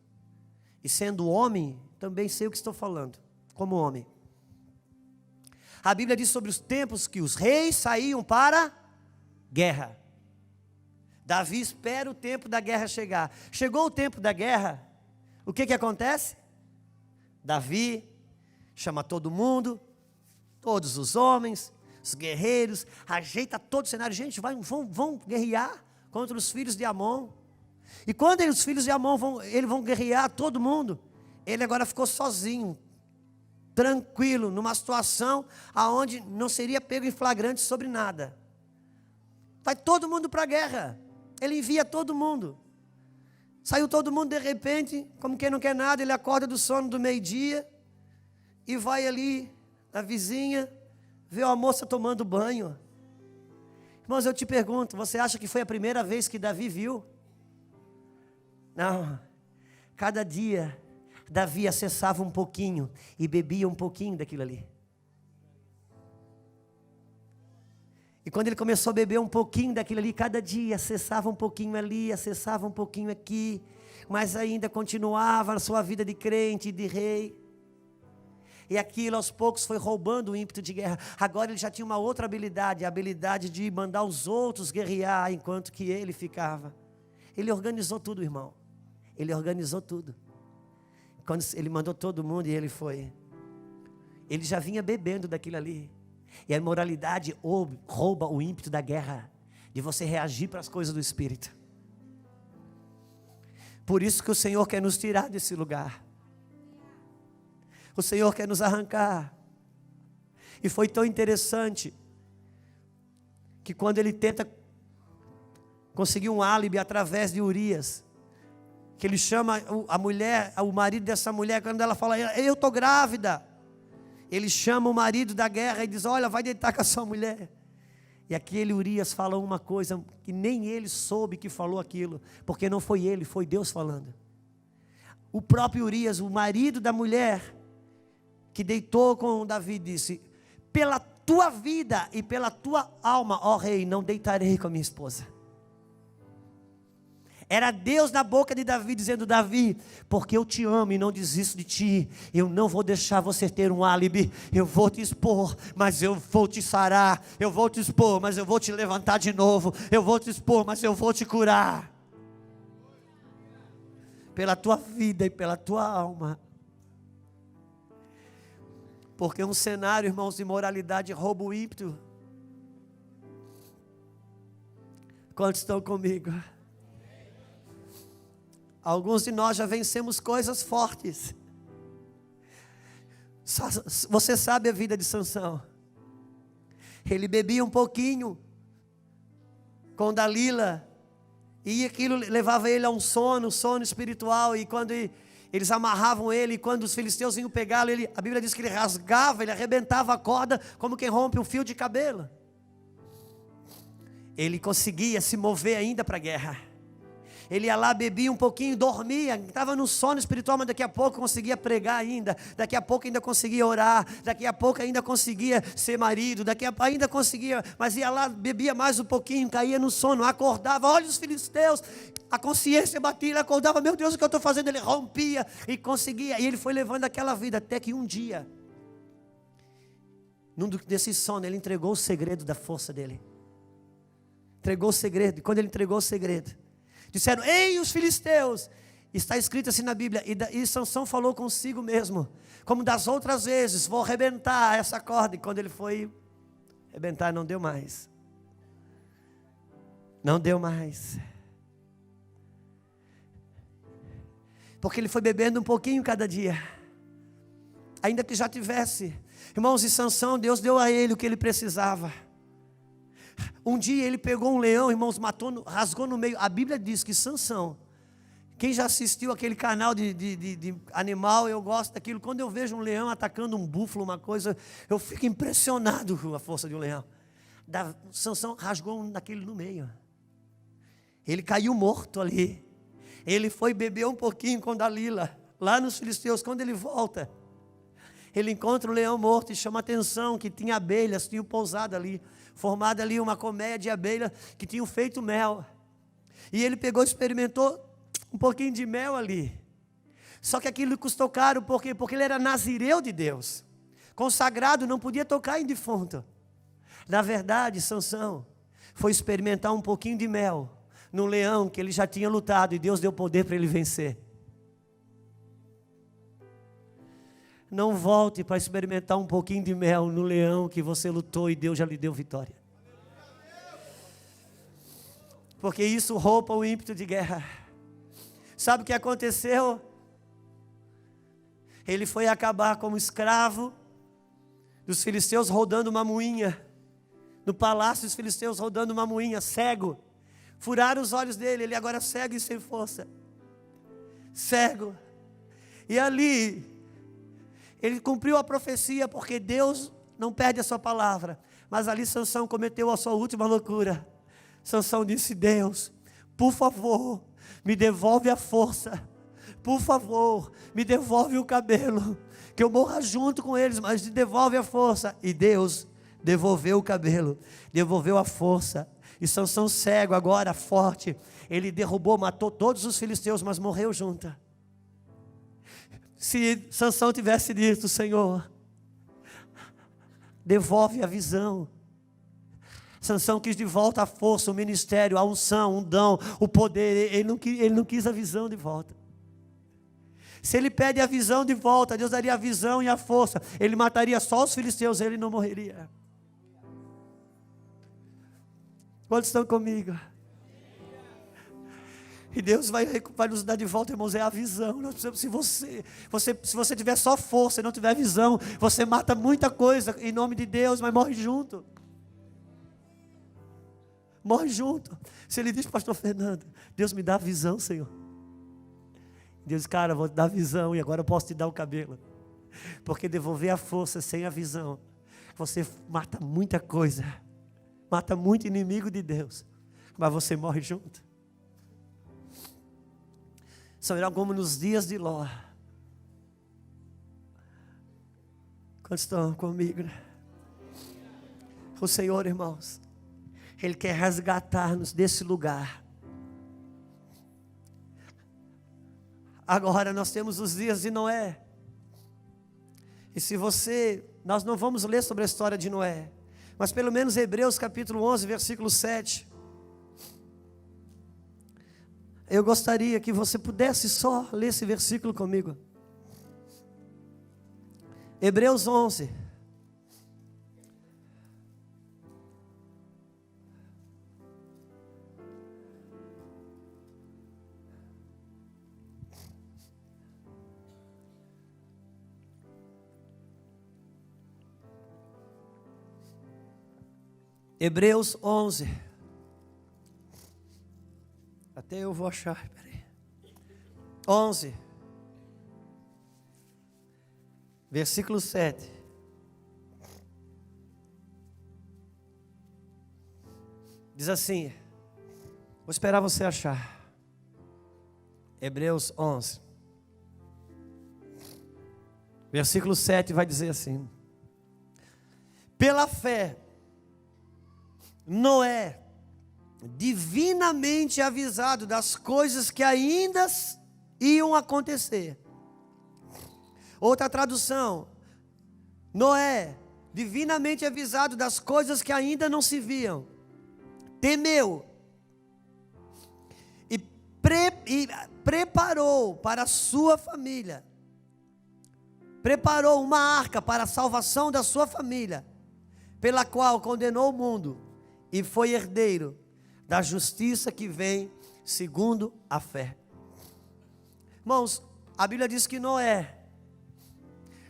E sendo homem, também sei o que estou falando, como homem. A Bíblia diz sobre os tempos que os reis saíam para guerra. Davi espera o tempo da guerra chegar. Chegou o tempo da guerra, o que acontece? Davi chama todo mundo, todos os homens, os guerreiros, ajeita todo o cenário. Gente, vão guerrear contra os filhos de Amon. E quando os filhos de Amon vão guerrear todo mundo, ele agora ficou sozinho, tranquilo, numa situação aonde não seria pego em flagrante sobre nada. Vai todo mundo para a guerra. Ele envia todo mundo. Saiu todo mundo de repente, como quem não quer nada, ele acorda do sono do meio-dia e vai ali na vizinha, vê uma moça tomando banho. Irmãos, eu te pergunto, você acha que foi a primeira vez que Davi viu? Não. Cada dia, Davi acessava um pouquinho e bebia um pouquinho daquilo ali. E quando ele começou a beber um pouquinho daquilo ali, cada dia acessava um pouquinho ali, acessava um pouquinho aqui, mas ainda continuava a sua vida de crente, de rei. E aquilo aos poucos foi roubando o ímpeto de guerra. Agora ele já tinha uma outra habilidade, a habilidade de mandar os outros guerrear enquanto que ele ficava. Ele organizou tudo, irmão. Ele organizou tudo. Quando ele mandou todo mundo e ele foi. Ele já vinha bebendo daquilo ali. E a imoralidade rouba o ímpeto da guerra, de você reagir para as coisas do Espírito. Por isso que o Senhor quer nos tirar desse lugar. O Senhor quer nos arrancar. E foi tão interessante que quando ele tenta conseguir um álibi através de Urias, que ele chama a mulher, o marido dessa mulher, quando ela fala, eu estou grávida. Ele chama o marido da guerra e diz, olha, vai deitar com a sua mulher. E aquele Urias fala uma coisa que nem ele soube que falou aquilo, porque não foi ele, foi Deus falando. O próprio Urias, o marido da mulher que deitou com Davi, disse, pela tua vida e pela tua alma, ó rei, não deitarei com a minha esposa. Era Deus na boca de Davi, dizendo: Davi, porque eu te amo e não desisto de ti, eu não vou deixar você ter um álibi. Eu vou te expor, mas eu vou te sarar. Eu vou te expor, mas eu vou te levantar de novo. Eu vou te expor, mas eu vou te curar. Pela tua vida e pela tua alma. Porque um cenário, irmãos, de imoralidade rouba o ímpeto. Quantos estão comigo? Alguns de nós já vencemos coisas fortes. Você sabe a vida de Sansão. Ele bebia um pouquinho com Dalila, e aquilo levava ele a um sono espiritual. E quando eles amarravam ele, e quando os filisteus vinham pegá-lo, a Bíblia diz que ele rasgava, ele arrebentava a corda como quem rompe um fio de cabelo. Ele conseguia se mover ainda para a guerra. Ele ia lá, bebia um pouquinho, dormia, estava no sono espiritual, mas daqui a pouco conseguia pregar ainda, daqui a pouco ainda conseguia orar, daqui a pouco ainda conseguia ser marido, ainda conseguia, mas ia lá, bebia mais um pouquinho, caía no sono, acordava, olha os filisteus, a consciência batia, ele acordava, meu Deus, o que eu estou fazendo? Ele rompia e conseguia, e ele foi levando aquela vida, até que um dia, num desse sono, ele entregou o segredo da força dele, entregou o segredo, e quando ele entregou o segredo, disseram: ei, os filisteus. Está escrito assim na Bíblia. E Sansão falou consigo mesmo: como das outras vezes, vou arrebentar essa corda. E quando ele foi arrebentar, não deu mais. Não deu mais. Porque ele foi bebendo um pouquinho cada dia. Ainda que já tivesse. Irmãos, e Sansão, Deus deu a ele o que ele precisava. Um dia ele pegou um leão, irmãos, matou, rasgou no meio. A Bíblia diz que Sansão, quem já assistiu aquele canal de animal, eu gosto daquilo. Quando eu vejo um leão atacando um búfalo, uma coisa, eu fico impressionado com a força de um leão. Sansão rasgou naquele no meio. Ele caiu morto ali. Ele foi beber um pouquinho com Dalila, lá nos filisteus. Quando ele volta, ele encontra o leão morto e chama a atenção que tinha abelhas, tinha pousado ali, formada ali uma colmeia de abelha que tinham feito mel. E ele pegou e experimentou um pouquinho de mel ali. Só que aquilo custou caro, por quê? Porque ele era nazireu de Deus, consagrado, não podia tocar em defunto. Na verdade, Sansão foi experimentar um pouquinho de mel no leão que ele já tinha lutado, e Deus deu poder para ele vencer. Não volte para experimentar um pouquinho de mel no leão que você lutou e Deus já lhe deu vitória. Porque isso rouba o ímpeto de guerra. Sabe o que aconteceu? Ele foi acabar como escravo dos filisteus, rodando uma moinha. No palácio dos filisteus, rodando uma moinha, cego. Furaram os olhos dele, ele agora cego e sem força. Cego. E ali ele cumpriu a profecia, porque Deus não perde a sua palavra. Mas ali Sansão cometeu a sua última loucura. Sansão disse: Deus, por favor, me devolve a força. Por favor, me devolve o cabelo. Que eu morra junto com eles, mas me devolve a força. E Deus devolveu o cabelo, devolveu a força. E Sansão, cego agora, forte, ele derrubou, matou todos os filisteus, mas morreu junto. Se Sansão tivesse dito: Senhor, devolve a visão. Sansão quis de volta a força, o ministério, a unção, um dom, o poder. Ele não quis a visão de volta. Se ele pede a visão de volta, Deus daria a visão e a força. Ele mataria só os filisteus, ele não morreria. Quantos estão comigo? E Deus vai nos dar de volta, irmãos, é a visão. Se você tiver só força e não tiver visão, você mata muita coisa em nome de Deus, mas morre junto. Morre junto. Se ele diz: pastor Fernando, Deus me dá a visão, Senhor. Deus: cara, vou te dar a visão e agora eu posso te dar o cabelo. Porque devolver a força sem a visão, você mata muita coisa. Mata muito inimigo de Deus, mas você morre junto. Será como nos dias de Ló. Quantos estão comigo? O Senhor, irmãos, Ele quer resgatar-nos desse lugar Agora nós temos os dias de Noé. E se nós não vamos ler sobre a história de Noé, mas pelo menos Hebreus capítulo 11, versículo 7. Eu gostaria que você pudesse só ler esse versículo comigo. Hebreus 11. Hebreus 11. Até eu vou achar, peraí. 11. Versículo 7. Diz assim, vou esperar você achar. Hebreus 11. Versículo 7 vai dizer assim: pela fé, Noé, divinamente avisado das coisas que ainda iam acontecer. Outra tradução: Noé, divinamente avisado das coisas que ainda não se viam, temeu e preparou para a sua família, preparou uma arca para a salvação da sua família, pela qual condenou o mundo e foi herdeiro da justiça que vem segundo a fé. Irmãos, a Bíblia diz que Noé,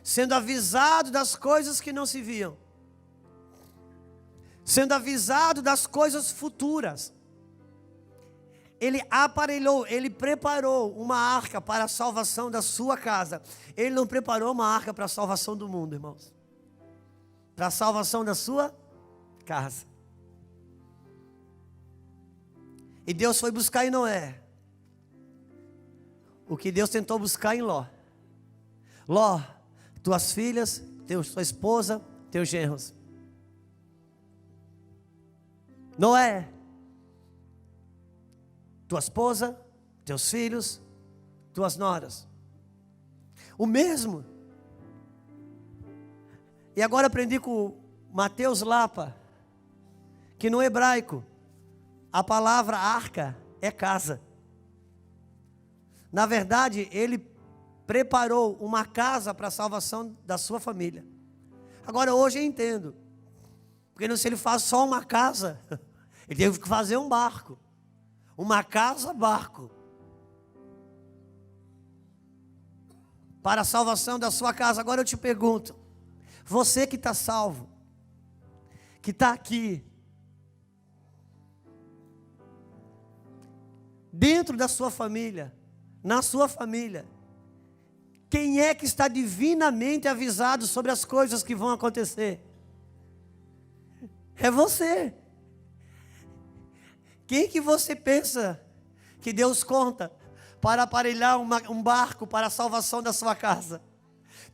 sendo avisado das coisas que não se viam, sendo avisado das coisas futuras, ele aparelhou, ele preparou uma arca para a salvação da sua casa. Ele não preparou uma arca para a salvação do mundo, irmãos, para a salvação da sua casa. E Deus foi buscar em Noé o que Deus tentou buscar em Ló. Ló, tuas filhas, tua esposa, teus genros. Noé, tua esposa, teus filhos, tuas noras. O mesmo. E agora aprendi com Mateus Lapa que no hebraico a palavra arca é casa. Na verdade, ele preparou uma casa para a salvação da sua família. Agora hoje eu entendo, porque se ele faz só uma casa, ele teve que fazer um barco. Uma casa, barco, para a salvação da sua casa. Agora eu te pergunto, você que está salvo, que está aqui, dentro da sua família, na sua família, quem é que está divinamente avisado sobre as coisas que vão acontecer? É você. Quem que você pensa que Deus conta para aparelhar um barco para a salvação da sua casa?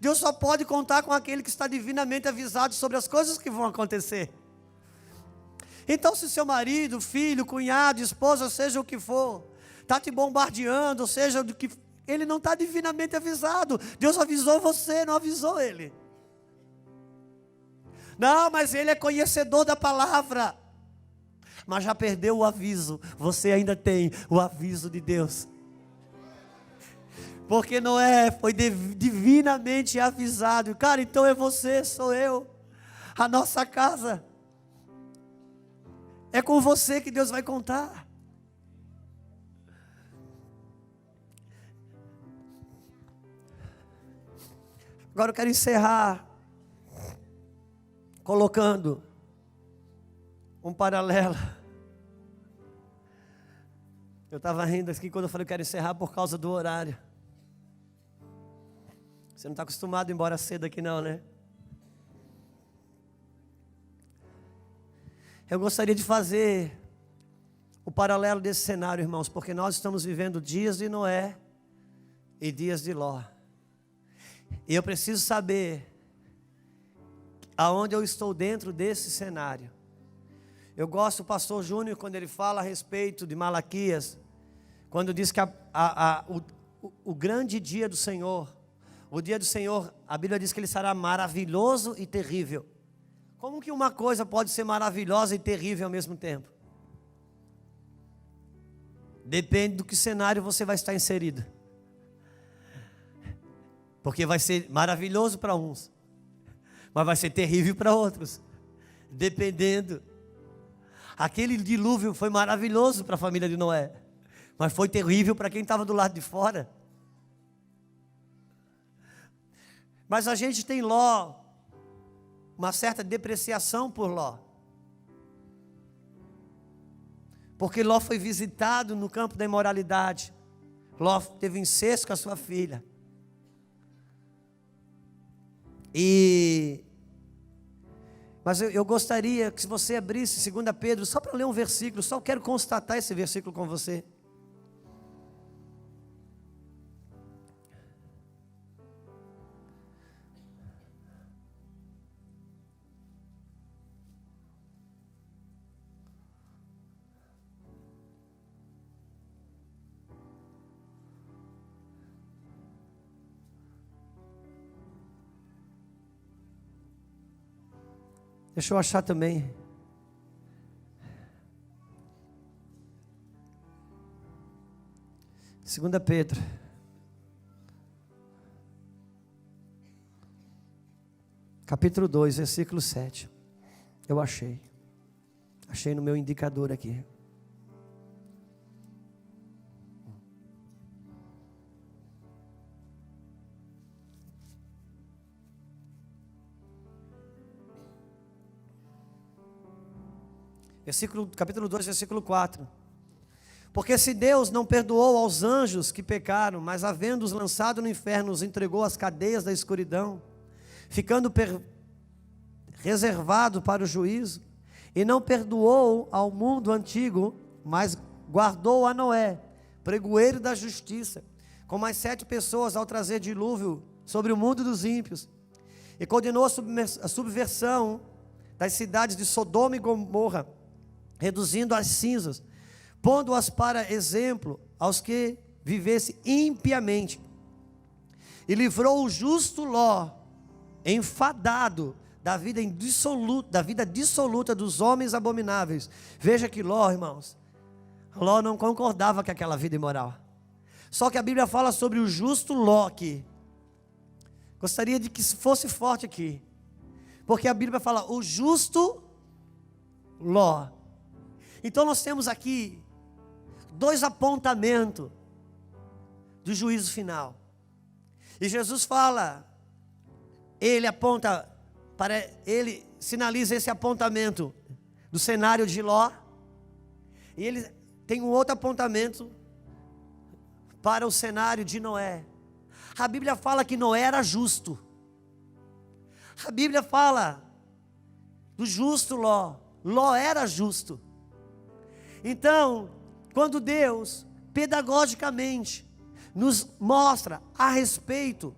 Deus só pode contar com aquele que está divinamente avisado sobre as coisas que vão acontecer. Então, se seu marido, filho, cunhado, esposa, seja o que for, está te bombardeando, seja do que, ele não está divinamente avisado. Deus avisou você, não avisou ele. Não, mas ele é conhecedor da palavra. Mas já perdeu o aviso. Você ainda tem o aviso de Deus. Porque Noé foi divinamente avisado. Cara, então é você, sou eu. A nossa casa. É com você que Deus vai contar. Agora eu quero encerrar colocando um paralelo. Eu estava rindo aqui quando eu falei que quero encerrar por causa do horário. Você não está acostumado a ir embora cedo aqui não, né? Eu gostaria de fazer o paralelo desse cenário, irmãos, porque nós estamos vivendo dias de Noé e dias de Ló. E eu preciso saber aonde eu estou dentro desse cenário. Eu gosto do pastor Júnior quando ele fala a respeito de Malaquias, quando diz que o grande dia do Senhor. O dia do Senhor, a Bíblia diz que ele será maravilhoso e terrível. Como que uma coisa pode ser maravilhosa e terrível ao mesmo tempo? Depende do que cenário você vai estar inserido. Porque vai ser maravilhoso para uns, mas vai ser terrível para outros. Dependendo. Aquele dilúvio foi maravilhoso para a família de Noé, mas foi terrível para quem estava do lado de fora. Mas a gente tem Ló, uma certa depreciação por Ló. Porque Ló foi visitado no campo da imoralidade. Ló teve incesto com a sua filha. Mas eu gostaria que se você abrisse 2 Pedro, só para ler um versículo, só quero constatar esse versículo com você. Deixa eu achar também. Segunda Pedro. Capítulo 2, versículo 7. Eu achei. Achei no meu indicador aqui. Capítulo 2, versículo 4. Porque se Deus não perdoou aos anjos que pecaram, mas havendo-os lançado no inferno, os entregou às cadeias da escuridão, ficando reservado para o juízo, e não perdoou ao mundo antigo, mas guardou a Noé, pregoeiro da justiça, com mais 7 pessoas ao trazer dilúvio sobre o mundo dos ímpios, e condenou a subversão das cidades de Sodoma e Gomorra, reduzindo as cinzas, pondo-as para exemplo aos que vivessem impiamente, e livrou o justo Ló, enfadado da vida dissoluta dos homens abomináveis. Veja que Ló, irmãos, Ló não concordava com aquela vida imoral. Só que a Bíblia fala sobre o justo Ló aqui. Gostaria de que fosse forte aqui, porque a Bíblia fala o justo Ló. Então nós temos aqui 2 apontamentos do juízo final. E Jesus fala, ele sinaliza esse apontamento do cenário de Ló. E ele tem um outro apontamento para o cenário de Noé. A Bíblia fala que Noé era justo. A Bíblia fala do justo Ló. Ló era justo. Então, quando Deus, pedagogicamente, nos mostra a respeito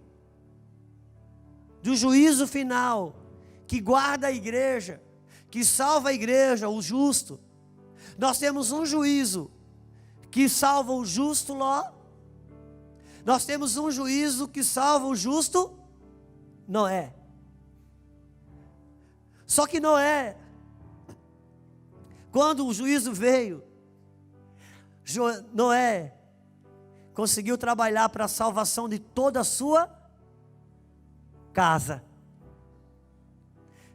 do juízo final, que guarda a igreja, que salva a igreja, o justo, nós temos um juízo que salva o justo Ló, nós temos um juízo que salva o justo Noé. Só que Noé, quando o juízo veio, Noé conseguiu trabalhar para a salvação de toda a sua casa.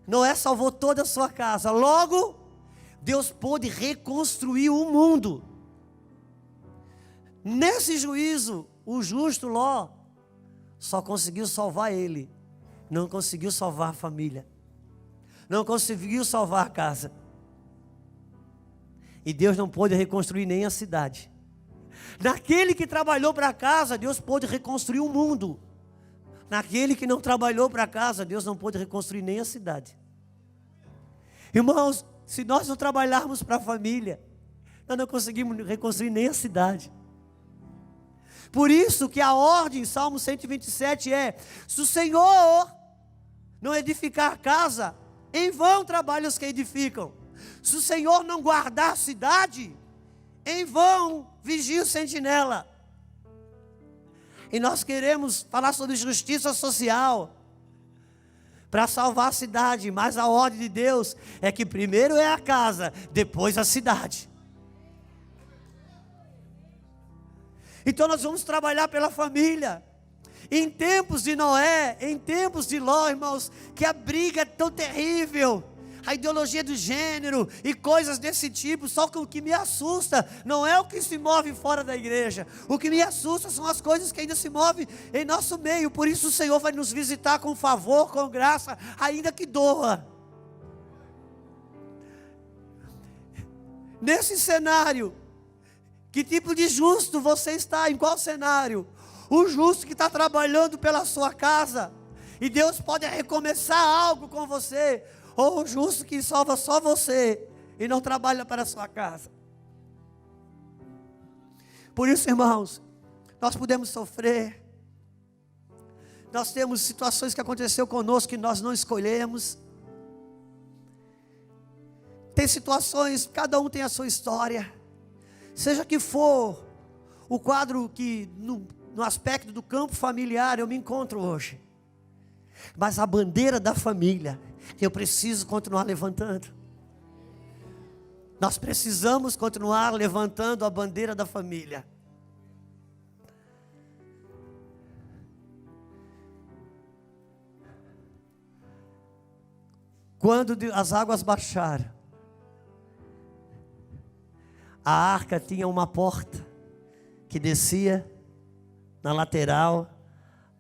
Noé salvou toda a sua casa. Logo, Deus pôde reconstruir o mundo. Nesse juízo, o justo Ló só conseguiu salvar ele, não conseguiu salvar a família, não conseguiu salvar a casa. E Deus não pôde reconstruir nem a cidade. Naquele que trabalhou para a casa, Deus pôde reconstruir o mundo. Naquele que não trabalhou para a casa, Deus não pôde reconstruir nem a cidade. Irmãos, se nós não trabalharmos para a família, nós não conseguimos reconstruir nem a cidade. Por isso que a ordem, Salmo 127 é: se o Senhor não edificar a casa, em vão trabalham os que edificam. Se o Senhor não guardar a cidade, em vão vigia o sentinela. E nós queremos falar sobre justiça social para salvar a cidade, mas a ordem de Deus é que primeiro é a casa, depois a cidade. Então nós vamos trabalhar pela família. Em tempos de Noé, em tempos de Ló, irmãos, que a briga é tão terrível, a ideologia do gênero e coisas desse tipo. Só que o que me assusta não é o que se move fora da igreja, o que me assusta são as coisas que ainda se movem em nosso meio. Por isso o Senhor vai nos visitar com favor, com graça, ainda que doa. Nesse cenário, que tipo de justo você está? Em qual cenário? O justo que está trabalhando pela sua casa, e Deus pode recomeçar algo com você, ou o justo que salva só você, e não trabalha para a sua casa. Por isso, irmãos, nós podemos sofrer, nós temos situações que aconteceu conosco que nós não escolhemos, tem situações, cada um tem a sua história, seja que for o quadro que no aspecto do campo familiar eu me encontro hoje, mas a bandeira da família eu preciso continuar levantando. Nós precisamos continuar levantando a bandeira da família. Quando as águas baixaram, a arca tinha uma porta que descia na lateral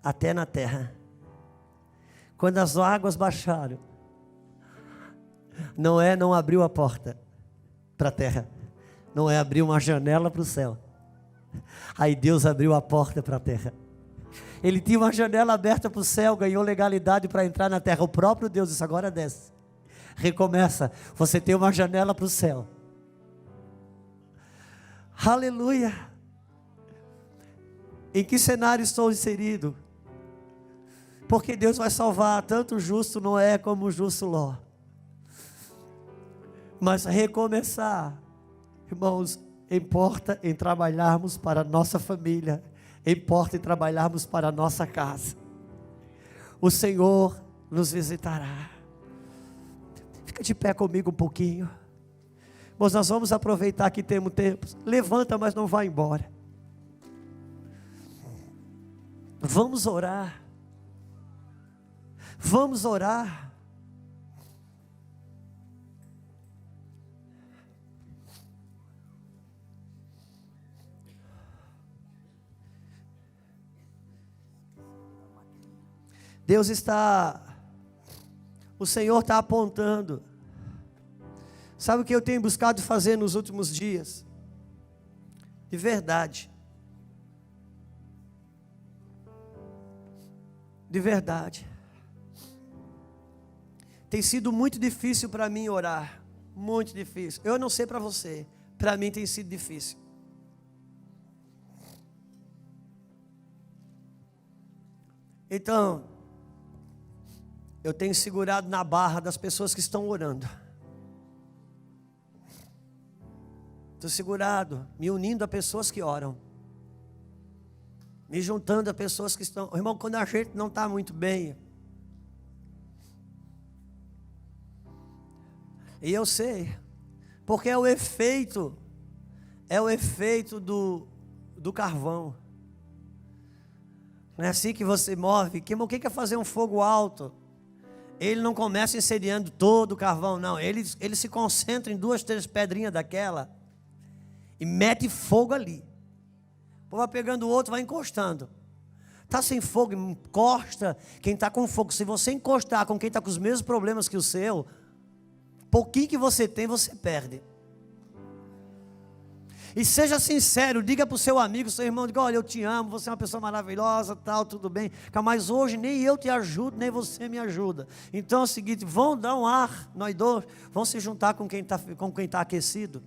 até na terra. Quando as águas baixaram, Noé não abriu a porta para a terra, Noé abriu uma janela para o céu. Aí Deus abriu a porta para a terra. Ele tinha uma janela aberta para o céu, ganhou legalidade para entrar na terra. O próprio Deus disse: agora desce, recomeça, você tem uma janela para o céu. Aleluia. Em que cenário estou inserido? Porque Deus vai salvar tanto o justo Noé como o justo Ló. Mas recomeçar, irmãos, importa em trabalharmos para a nossa família, importa em trabalharmos para a nossa casa. O Senhor nos visitará. Fica de pé comigo um pouquinho. Irmãos, nós vamos aproveitar que temos tempo. Levanta, mas não vá embora. Vamos orar. Vamos orar. Deus está, o Senhor está apontando. Sabe o que eu tenho buscado fazer nos últimos dias? De verdade. De verdade. Tem sido muito difícil para mim orar. Muito difícil. Eu não sei para você. Para mim tem sido difícil. Então, eu tenho segurado na barra das pessoas que estão orando. Estou segurado, me unindo a pessoas que oram. Me juntando a pessoas que estão... Irmão, quando a gente não está muito bem... E eu sei, porque é o efeito do carvão. Não é assim que você move. O que é fazer um fogo alto? Ele não começa incendiando todo o carvão, não. Ele se concentra em 2, 3 pedrinhas daquela e mete fogo ali. O povo vai pegando o outro, vai encostando. Está sem fogo, encosta quem está com fogo. Se você encostar com quem está com os mesmos problemas que o seu, pouquinho que você tem, você perde. E seja sincero, diga para o seu amigo, seu irmão, diga: olha, eu te amo, você é uma pessoa maravilhosa, tal, tudo bem, mas hoje nem eu te ajudo, nem você me ajuda. Então é o seguinte, vão dar um ar, nós dois, vão se juntar com quem está aquecido.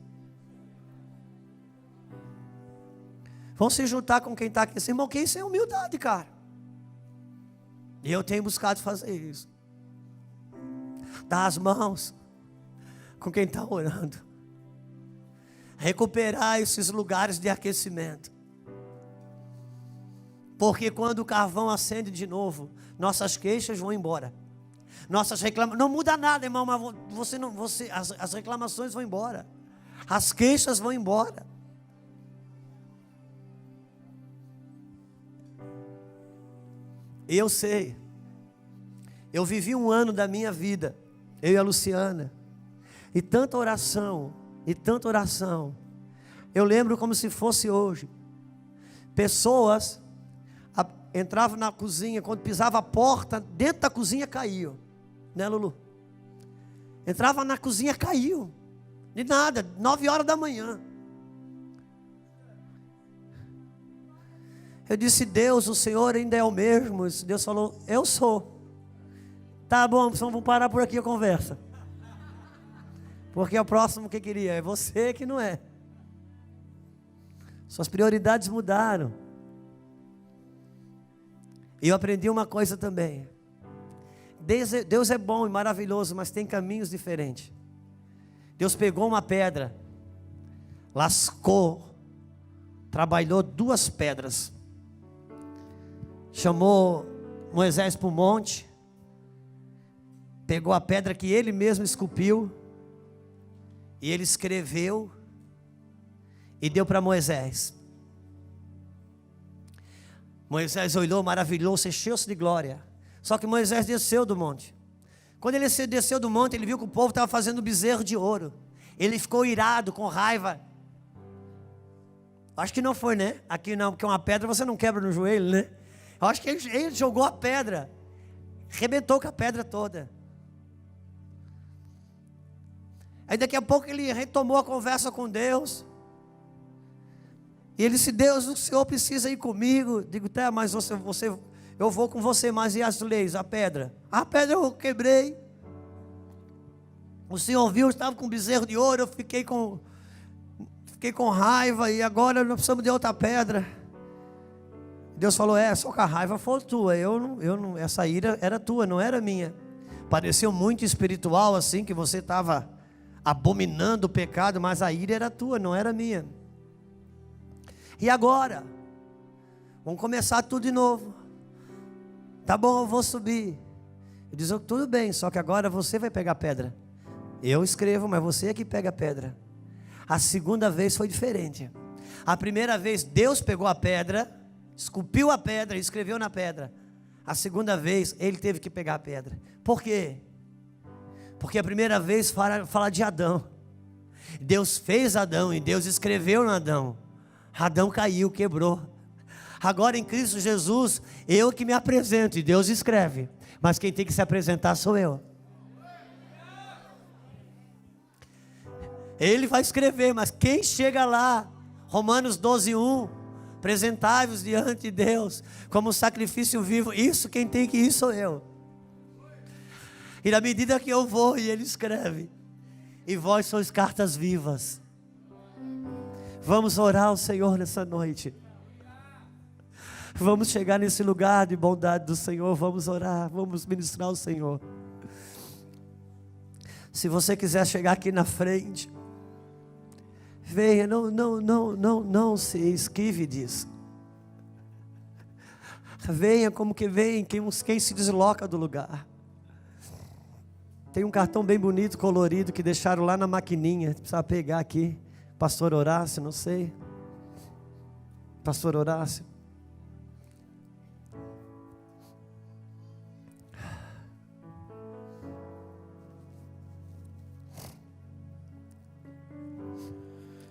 Vão se juntar com quem está aquecido. Irmão, que isso é humildade, cara. E eu tenho buscado fazer isso. Dar as mãos com quem está orando. Recuperar esses lugares de aquecimento. Porque quando o carvão acende de novo, nossas queixas vão embora. Nossas reclamações, não muda nada, irmão, mas as reclamações vão embora. As queixas vão embora. Eu sei. Eu vivi um ano da minha vida, eu e a Luciana, e tanta oração, e tanta oração. Eu lembro como se fosse hoje. Pessoas entravam na cozinha, quando pisava a porta, dentro da cozinha caiu. Né, Lulu? Entrava na cozinha, caiu. De nada, 9 horas da manhã. Eu disse: Deus, o Senhor ainda é o mesmo. Deus falou: eu sou. Tá bom, então vamos parar por aqui a conversa. Porque o próximo que queria é você que não é. Suas prioridades mudaram. E eu aprendi uma coisa também. Deus é bom e maravilhoso, mas tem caminhos diferentes. Deus pegou uma pedra, lascou, trabalhou 2 pedras, chamou Moisés para o monte, pegou a pedra que ele mesmo esculpiu, e ele escreveu, e deu para Moisés. Moisés olhou, maravilhou-se, encheu-se de glória. Só que Moisés desceu do monte. Quando ele desceu do monte, ele viu que o povo estava fazendo bezerro de ouro. Ele ficou irado, com raiva. Acho que não foi, né? Aqui não, porque uma pedra você não quebra no joelho, né? Eu acho que ele jogou a pedra, arrebentou com a pedra toda. Aí daqui a pouco ele retomou a conversa com Deus. E ele disse: Deus, o Senhor precisa ir comigo. Digo: tá, mas eu vou com você, mas e as leis, a pedra? A pedra eu quebrei. O Senhor viu, eu estava com um bezerro de ouro, eu fiquei com raiva, e agora nós precisamos de outra pedra. Deus falou: só que a raiva foi tua, essa ira era tua, não era minha. Pareceu muito espiritual assim, que você estava abominando o pecado, mas a ira era tua, não era minha. E agora? Vamos começar tudo de novo. Tá bom, eu vou subir. Eu disse: tudo bem, só que agora você vai pegar a pedra. Eu escrevo, mas você é que pega a pedra. A segunda vez foi diferente. A primeira vez Deus pegou a pedra, esculpiu a pedra e escreveu na pedra. A segunda vez ele teve que pegar a pedra. Por quê? Porque a primeira vez fala de Adão. Deus fez Adão e Deus escreveu no Adão. Adão caiu, quebrou. Agora em Cristo Jesus, eu que me apresento e Deus escreve. Mas quem tem que se apresentar sou eu. Ele vai escrever, mas quem chega lá? Romanos 12:1. Apresentai-vos diante de Deus como sacrifício vivo. Isso quem tem que ir sou eu. E na medida que eu vou, e ele escreve. E vós sois cartas vivas. Vamos orar ao Senhor nessa noite. Vamos chegar nesse lugar de bondade do Senhor. Vamos orar, vamos ministrar ao Senhor. Se você quiser chegar aqui na frente, venha, não se esquive disso. Venha como que vem, quem se desloca do lugar. Tem um cartão bem bonito, colorido, que deixaram lá na maquininha. Precisa pegar aqui. Pastor Horácio, não sei. Pastor Horácio.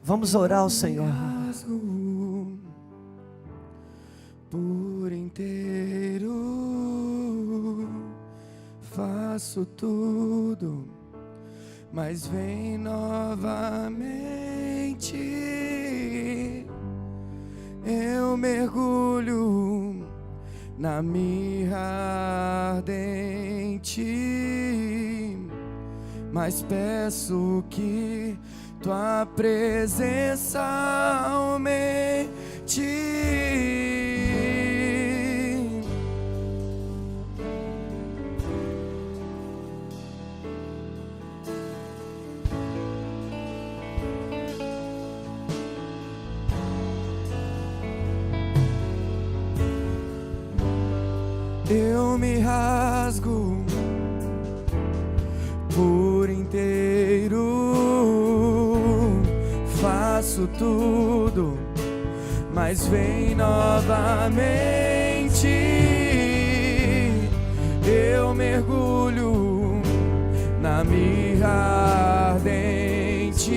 Vamos orar ao Senhor. Por inteiro faço tudo, mas vem novamente. Eu mergulho na mirra ardente, mas peço que tua presença aumente. eu me rasgo por inteiro, faço tudo, mas vem novamente. Eu mergulho na mirra ardente,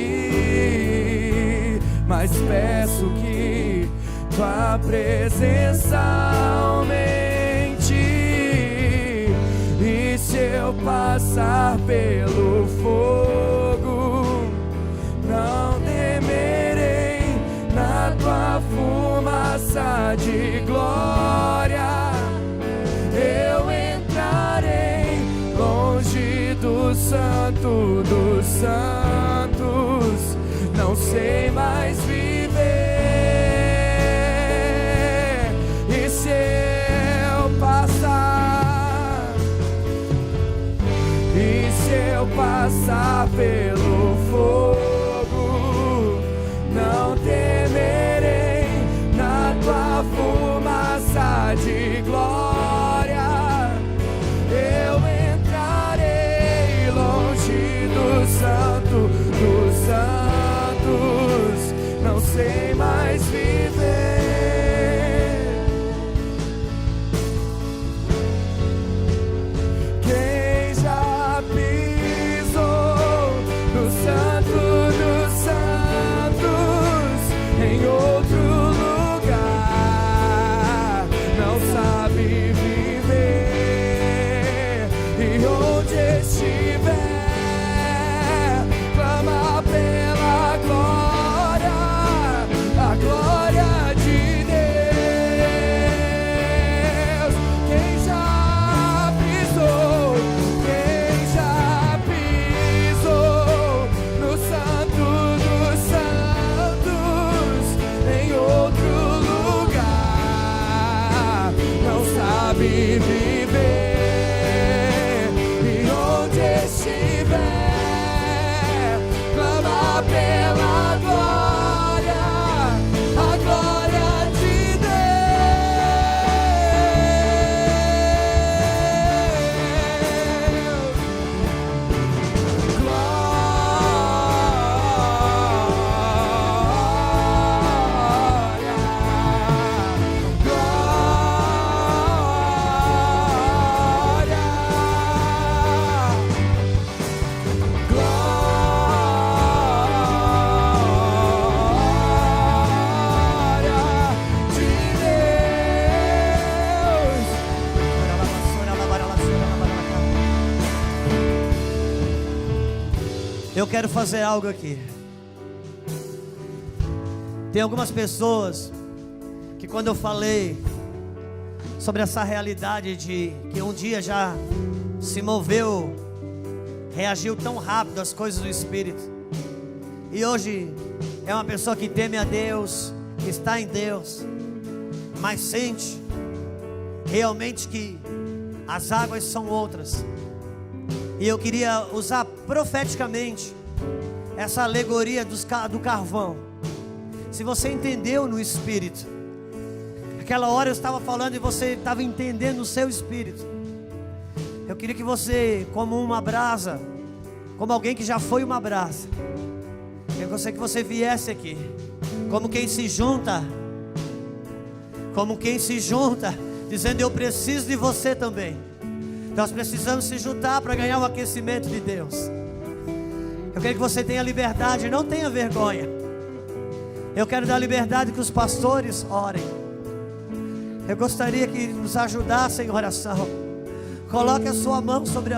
mas peço que tua presença aumente. E se eu passar pelo fogo, não temerei, na tua fumaça de glória eu entrarei, longe do santo dos santos, não sei mais viver. E se eu passar, e se eu passar pelo fogo, não temerei, na tua fumaça de glória eu entrarei, longe do santo dos santos, não sei mais viver. Quem já pisou no santo dos santos, em outro lugar, não sabe viver. E onde estiver, clama pela glória, a glória de Deus. Quem já pisou no santo dos santos, em outro lugar, não sabe viver. E onde estiver, clama pela glória, a glória de Deus. Eu quero fazer algo aqui. Tem algumas pessoas que, quando eu falei sobre essa realidade de que um dia já se moveu, reagiu tão rápido às coisas do Espírito, e hoje é uma pessoa que teme a Deus, que está em Deus, mas sente realmente que as águas são outras. E eu queria usar profeticamente essa alegoria do carvão. Se você entendeu no Espírito, aquela hora eu estava falando e você estava entendendo no seu Espírito, eu queria que você, como uma brasa, como alguém que já foi uma brasa, eu gostaria que você viesse aqui, como quem se junta, dizendo: eu preciso de você também. Nós precisamos se juntar para ganhar o aquecimento de Deus. Eu quero que você tenha liberdade, não tenha vergonha. Eu quero dar liberdade que os pastores orem. Eu gostaria que nos ajudassem em oração. Coloque a sua mão sobre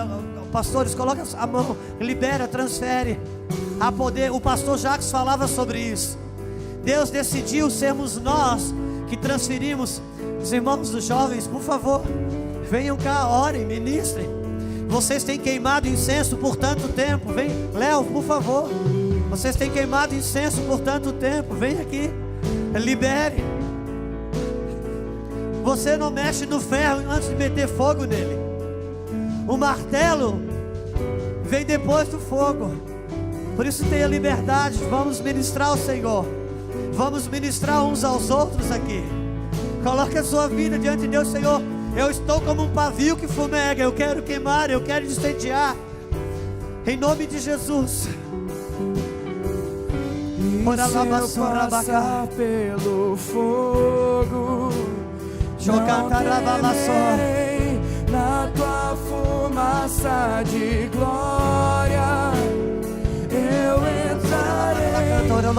pastores, coloque a mão, libera, transfere. Há poder. O pastor Jacques falava sobre isso. Deus decidiu sermos nós que transferimos. Os irmãos dos jovens, por favor, venham cá, orem, ministrem. Vocês têm queimado incenso por tanto tempo. Vem, Léo, por favor. Vocês têm queimado incenso por tanto tempo. Vem aqui, libere. Você não mexe no ferro antes de meter fogo nele. O martelo vem depois do fogo. Por isso tenha liberdade. Vamos ministrar ao Senhor. Vamos ministrar uns aos outros aqui. Coloque a sua vida diante de Deus. Senhor, Eu estou como um pavio que fumega. Eu quero queimar, eu quero incendiar. Em nome de Jesus. E se eu passar pelo fogo, não temerei, na tua fumaça de glória eu entrarei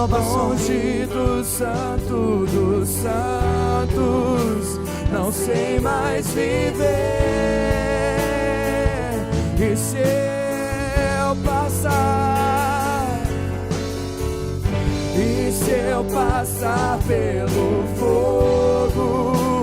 longe do santo dos santos. Não sei mais viver. E se eu passar, e se eu passar pelo fogo,